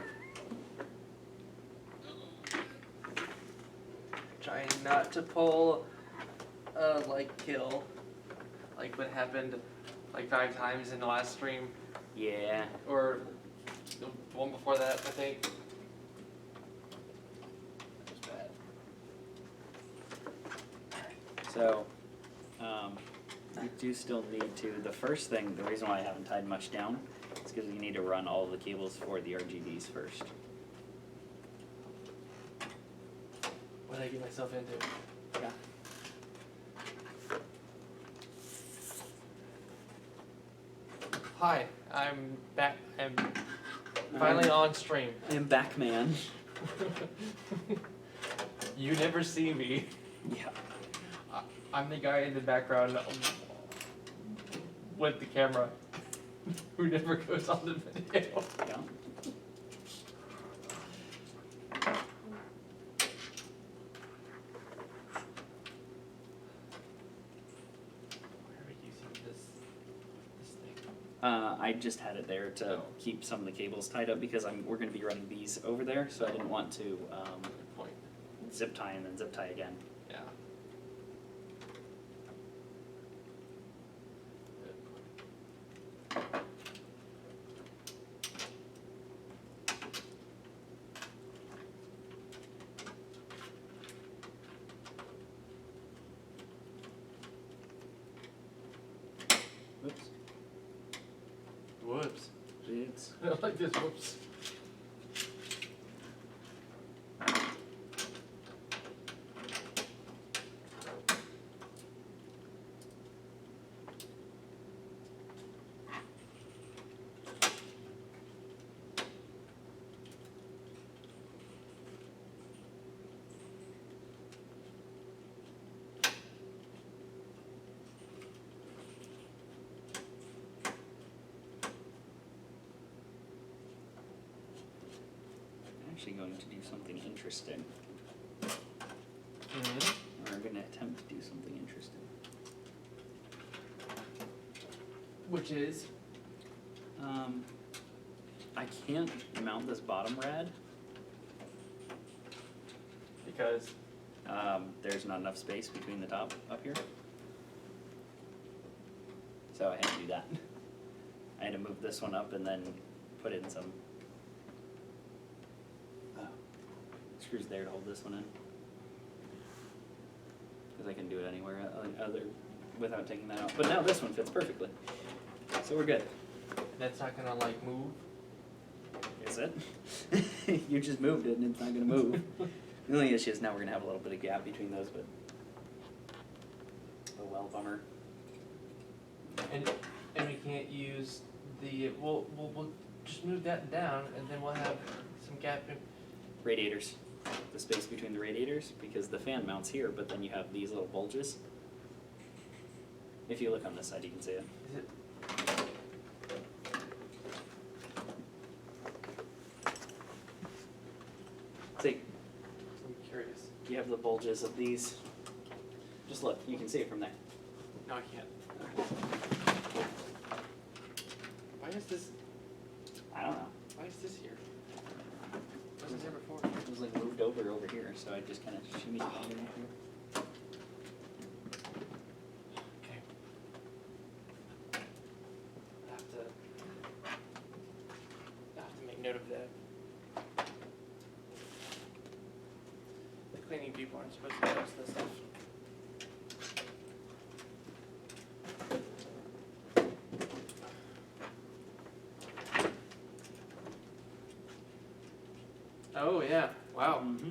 Trying not to pull a kill, like what happened like 5 times in the last stream, Yeah. or the one before that, I think. That was bad. So, we do still need to, the first thing, the reason why I haven't tied much down is because we need to run all the cables for the RGBs first. What did I get myself into? Yeah. Hi, I'm back. I'm finally on stream. I'm back, man. You never see me. Yeah. I'm the guy in the background with the camera who never goes on the video. Yeah. Where are we using this thing? I just had it there to Oh. keep some of the cables tied up because we're going to be running these over there, so I didn't want to Good point. zip tie and then zip tie again. Yeah. Good point. Whoops. Whoops. It's I don't like this. Whoops. actually going to do something interesting. Mm-hmm. Or I'm going to attempt to do something interesting. Which is? I can't mount this bottom rad. Because? There's not enough space between the top up here. So I had to do that. I had to move this one up and then put in some screws there to hold this one in. Because I can do it anywhere other without taking that out. But now this one fits perfectly. So we're good. That's not gonna like move? Is it? You just moved it and it's not gonna move. The only issue is now we're gonna have a little bit of gap between those, but oh well, bummer. And we can't use the, we'll just move that down and then we'll have some gap in. Radiators. The space between the radiators, because the fan mounts here, but then you have these little bulges. If you look on this side, you can see it. Is it? See, I'm curious. you have the bulges of these. Just look, you can see it from there. No, I can't. Why is this, I don't know. why is this here? Wasn't there before? It was like moved over here, so I just kind of shimmied it over here. Okay. I have to make note of that. The cleaning people aren't supposed to touch this stuff. Oh yeah, wow. Mm-hmm.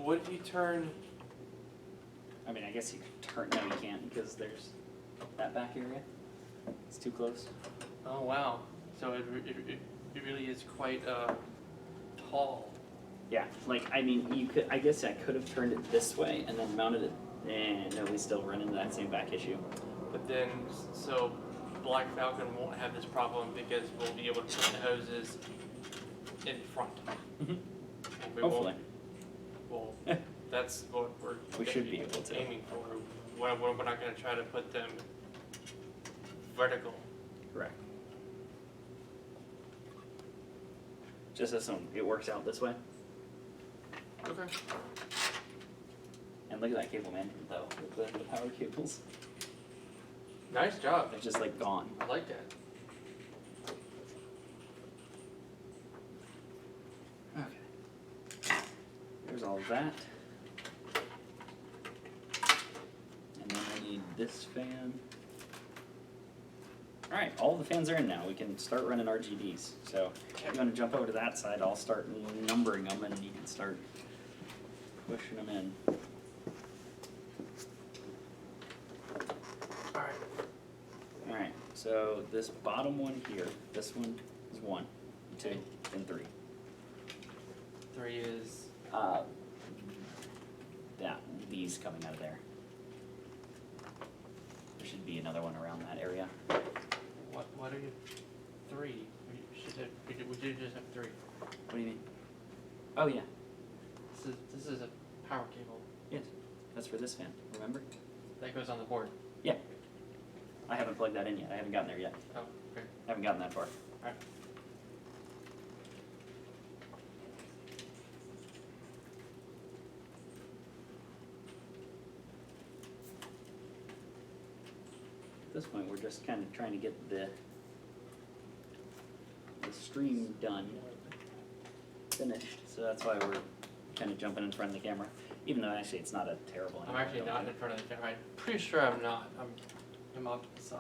What if you turn, I mean, I guess you could turn. No, you can't because there's that back area. It's too close. oh wow, so it really is quite tall. Yeah, like I mean, you could. I guess I could have turned it this way and then mounted it, and no, we still run into that same back issue. But then, so Black Falcon won't have this problem because we'll be able to put the hoses in front. Mm-hmm. And we Hopefully. Well, that's what we're We gonna should be able to. aiming for. We're not going to try to put them vertical. Correct. Just as it works out this way. Okay. And look at that cable management though, with the power cables. Nice job. They're just like gone. I like that. Okay. There's all of that. And then I need this fan. Alright, all the fans are in now. We can start running RGBs. So if you want to jump over to that side, I'll start numbering them and you can start pushing them in. Alright. Alright, so this bottom one here, this one is 1, 2, and 3. 3 is. These coming out of there. There should be another one around that area. What are you? 3. We should just have 3. What do you mean? Oh yeah, This is a power cable yes, that's for this fan, remember? that goes on the board. Yeah. I haven't plugged that in yet. I haven't gotten there yet. Oh, okay. I haven't gotten that far. Alright. At this point, we're just kind of trying to get the stream done, finished. So that's why we're kind of jumping in front of the camera, even though actually it's not a terrible I'm angle. actually not in front of the camera. I'm pretty sure I'm not. I'm off to the side.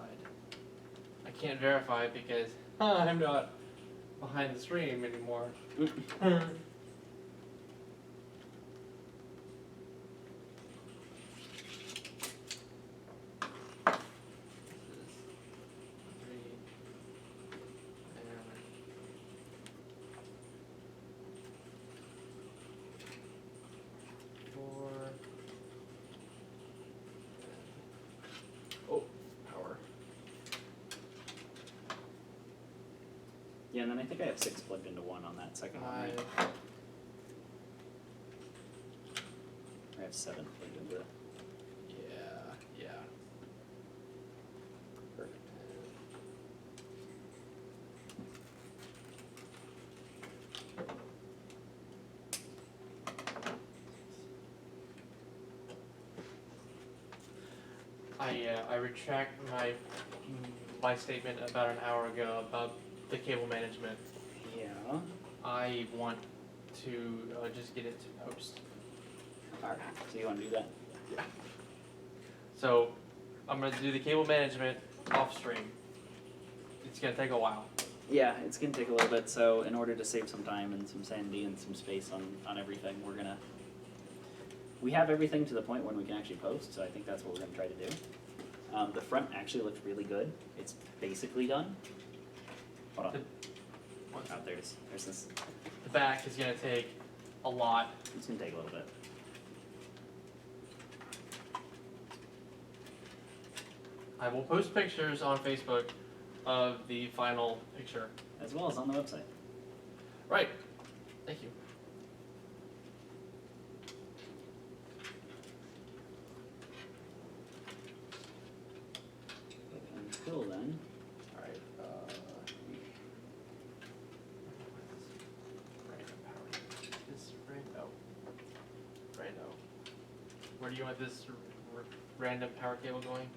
I can't verify because I'm not behind the stream anymore. Yeah, and then I think I have 6 plugged into one on that second one, right? I have 7 plugged into it. Yeah. Perfect. I retract my statement about an hour ago about the cable management. Yeah. I want to just get it to post. Alright, so you want to do that? Yeah. So I'm gonna do the cable management off stream. It's gonna take a while. Yeah, it's going to take a little bit, so in order to save some time and some sanity and some space on everything, we have everything to the point when we can actually post, so I think that's what we're going to try to do. The front actually looks really good. It's basically done. Hold on. Oh, there's this. The back is gonna take a lot. It's going to take a little bit. I will post pictures on Facebook of the final picture. As well as on the website. Right. Thank you. Until then, Alright, where do you want this random power cable going?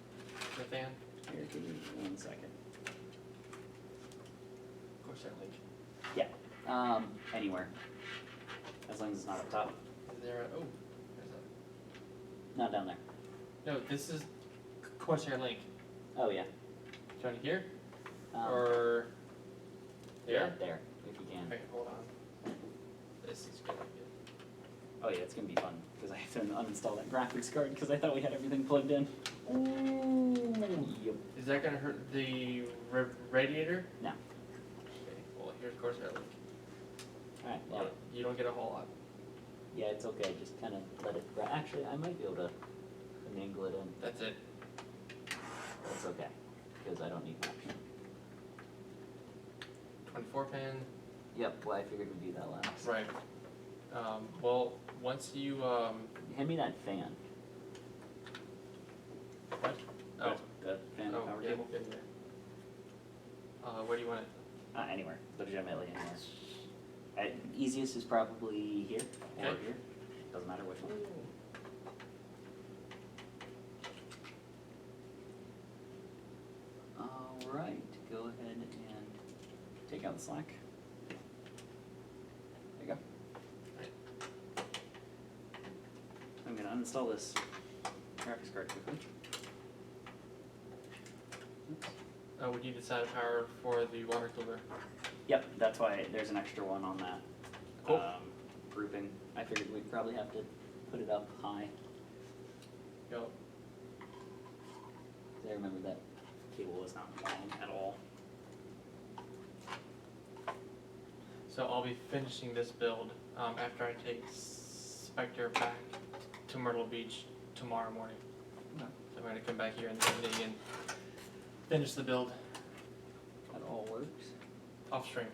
The fan? here, give me 1 second. Corsair link. Anywhere. As long as it's not up top. Is there a, there's a, Not down there. no, this is Corsair link. Oh, yeah. Do you want it here? Or There? there, if you can. Okay, hold on. This is gonna be Oh yeah, it's gonna be fun because I have to uninstall that graphics card because I thought we had everything plugged in. Ooh. Yep. Is that gonna hurt the radiator? No. Okay, well, here's Corsair link. Alright, Well, well, you don't get a whole lot. yeah, it's okay. Just kind of let it. Actually, I might be able to finagle it in. That's it. That's okay because I don't need much. 24 pin. Yep. Well, I figured we'd do that last. Right. Well, once you Hand me that fan. what? Oh. The fan Oh, power yeah, cable. in there. Where do you want it? Anywhere. Legitimately anywhere. Easiest is probably here or Okay. here. Doesn't matter which one. Alright, go ahead and take out the slack. There you go. I'm gonna uninstall this graphics card quickly. Oops. We need the side power for the water cooler. Yep, that's why there's an extra one on that Cool. grouping. I figured we'd probably have to put it up high. Go. 'Cause I remember that cable was not long at all. So I'll be finishing this build after I take Spectre back to Myrtle Beach tomorrow morning. Okay. So I'm going to come back here in the evening and finish the build That all works. off stream.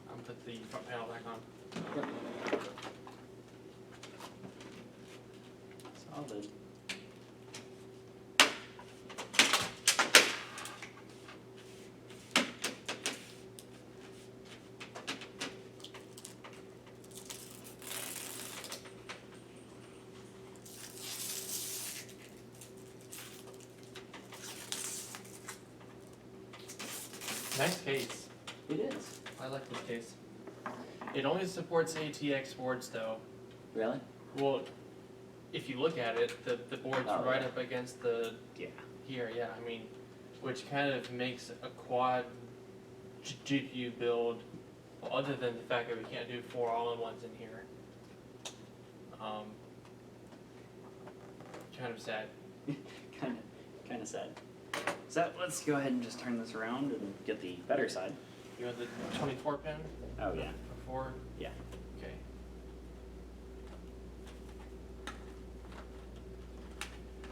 I'll put the front panel back on. Yep. Nice case. It is. I like this case. It only supports ATX boards though. Really? Well, if you look at it, the board's Oh, right yeah. up against the Yeah. here, yeah. I mean, which kind of makes a quad GPU build. Well, other than the fact that we can't do 4 all-in-ones in here. Kind of sad. kind of sad. So let's go ahead and just turn this around and get the better side. You have the 24 pin? Oh yeah. Or 4? Yeah. Okay.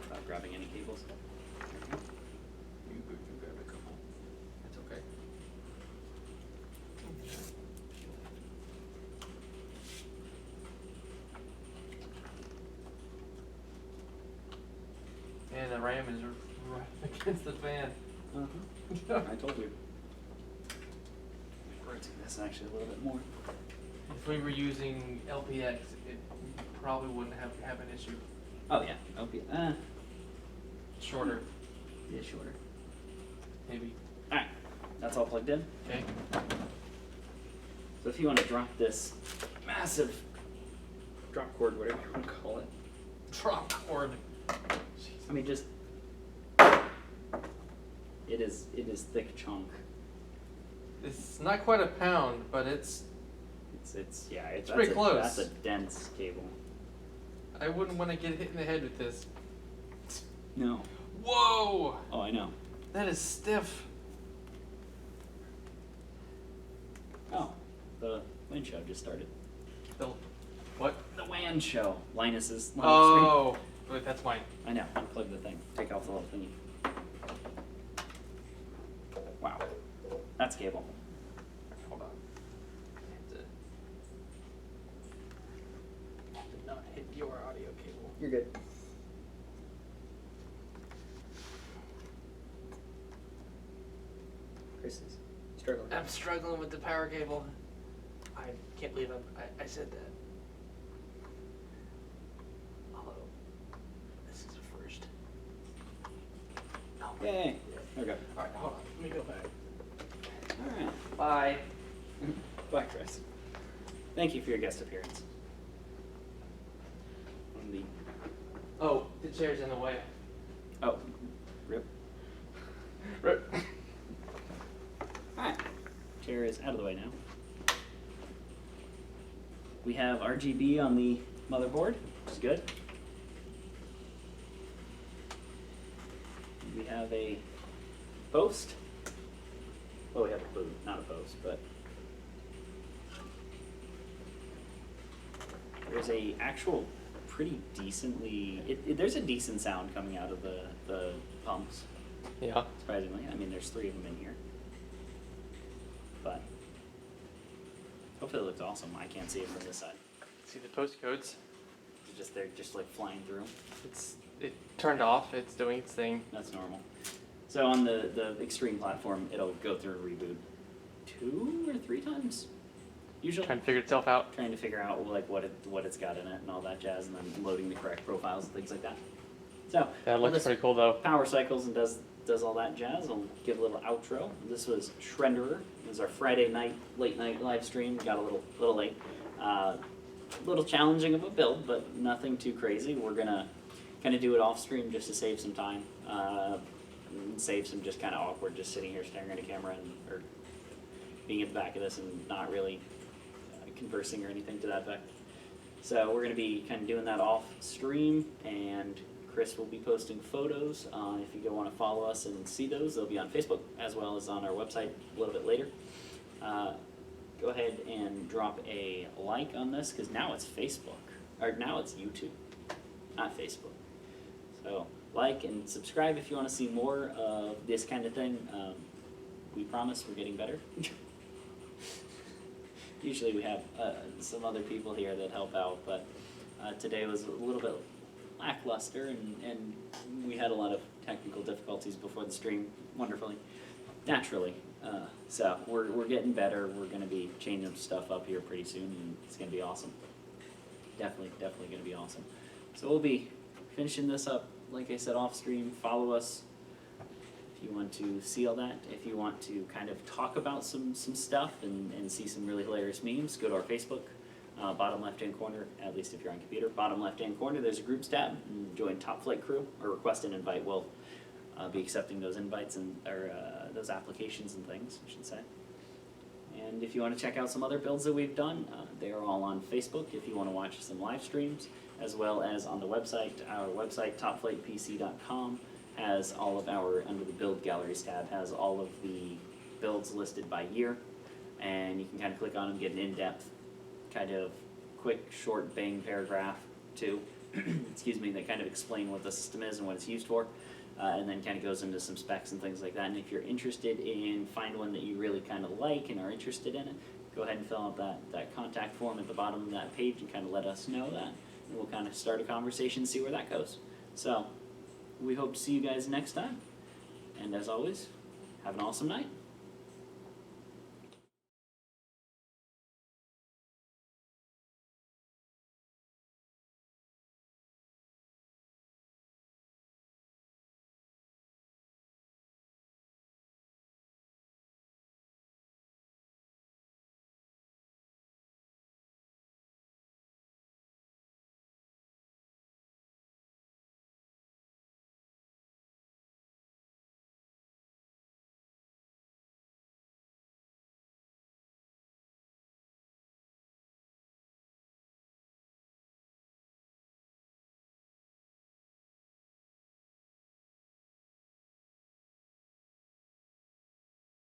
Without grabbing any cables. You grab a couple. That's okay. And the RAM is right against the fan. I told you. Rotate this actually a little bit more. If we were using LPX, it probably wouldn't have an issue. Oh yeah. Okay. Shorter, Yeah, shorter. maybe. All right. That's all plugged in. Okay. So if you want to drop this massive drop cord, whatever you want to call it. Drop cord. I mean, just it is thick chunk. It's not quite a pound, but it's. It's yeah. It's pretty close. That's a dense cable. I wouldn't want to get hit in the head with this. No. Whoa! Oh, I know. That is stiff. Oh, the WAN show just started. The what? The WAN show. Linus's. Oh, wait, that's mine. I know. Unplug the thing. Take off the little thingy. Wow. That's cable. Hold on. Did not hit your audio cable. You're good. Chris is struggling. I'm struggling with the power cable. I can't believe I said that. Although, this is a first. Oh, Yay. There we go. Alright, hold on. Let me go back. All right. Bye. Bye, Chris. Thank you for your guest appearance. On the Oh, the chair's in the way. oh, rip. Rip. Alright. Chair is out of the way now. We have RGB on the motherboard, which is good. We have a post. Well, we have a boot, not a post, but there's a actual pretty decently. There's a decent sound coming out of the pumps. Yeah. Surprisingly, I mean, there's 3 of them in here, but hopefully it looks awesome. I can't see it from this side. See the postcodes? They're just like flying through. It turned off. It's doing its thing. That's normal. So on the Extreme platform, it'll go through a reboot 2 or 3 times, usually. Trying to figure itself out. Trying to figure out like what it's got in it and all that jazz, and then loading the correct profiles and things like that. So That looks this pretty cool though. power cycles and does all that jazz. I'll give a little outro. This was Shrenderer. It was our Friday night, late night live stream. Got a little late. A little challenging of a build, but nothing too crazy. We're gonna kind of do it off stream just to save some time. And save some just kind of awkward just sitting here staring at a camera or being at the back of this and not really conversing or anything to that effect. So we're going to be kind of doing that off stream, and Chris will be posting photos. If you want to follow us and see those, they'll be on Facebook as well as on our website a little bit later. Go ahead and drop a like on this, because now it's Facebook, or now it's YouTube, not Facebook. So like and subscribe if you want to see more of this kind of thing. We promise we're getting better. Usually we have some other people here that help out, but today was a little bit lackluster, and we had a lot of technical difficulties before the stream, naturally. So we're getting better. We're going to be changing stuff up here pretty soon, and it's going to be awesome. Definitely going to be awesome. So we'll be finishing this up, like I said, off stream. Follow us. If you want to see all that, if you want to kind of talk about some stuff and see some really hilarious memes, go to our Facebook, bottom left-hand corner, at least if you're on computer, bottom left-hand corner, there's a groups tab, and join Top Flight Crew, or request an invite. We'll be accepting those invites or those applications and things, I should say. And if you want to check out some other builds that we've done, they are all on Facebook if you want to watch some live streams, as well as on the website. Our website, topflightpc.com, has all of our, under the build galleries tab, has all of the builds listed by year, and you can kind of click on them, get an in-depth, kind of quick, short, bang paragraph too, excuse me, that kind of explain what the system is and what it's used for. And then kind of goes into some specs and things like that. And if you're interested in, find one that you really kind of like and are interested in it, go ahead and fill out that contact form at the bottom of that page and kind of let us know that. And we'll kind of start a conversation and see where that goes. So, we hope to see you guys next time. And as always, have an awesome night.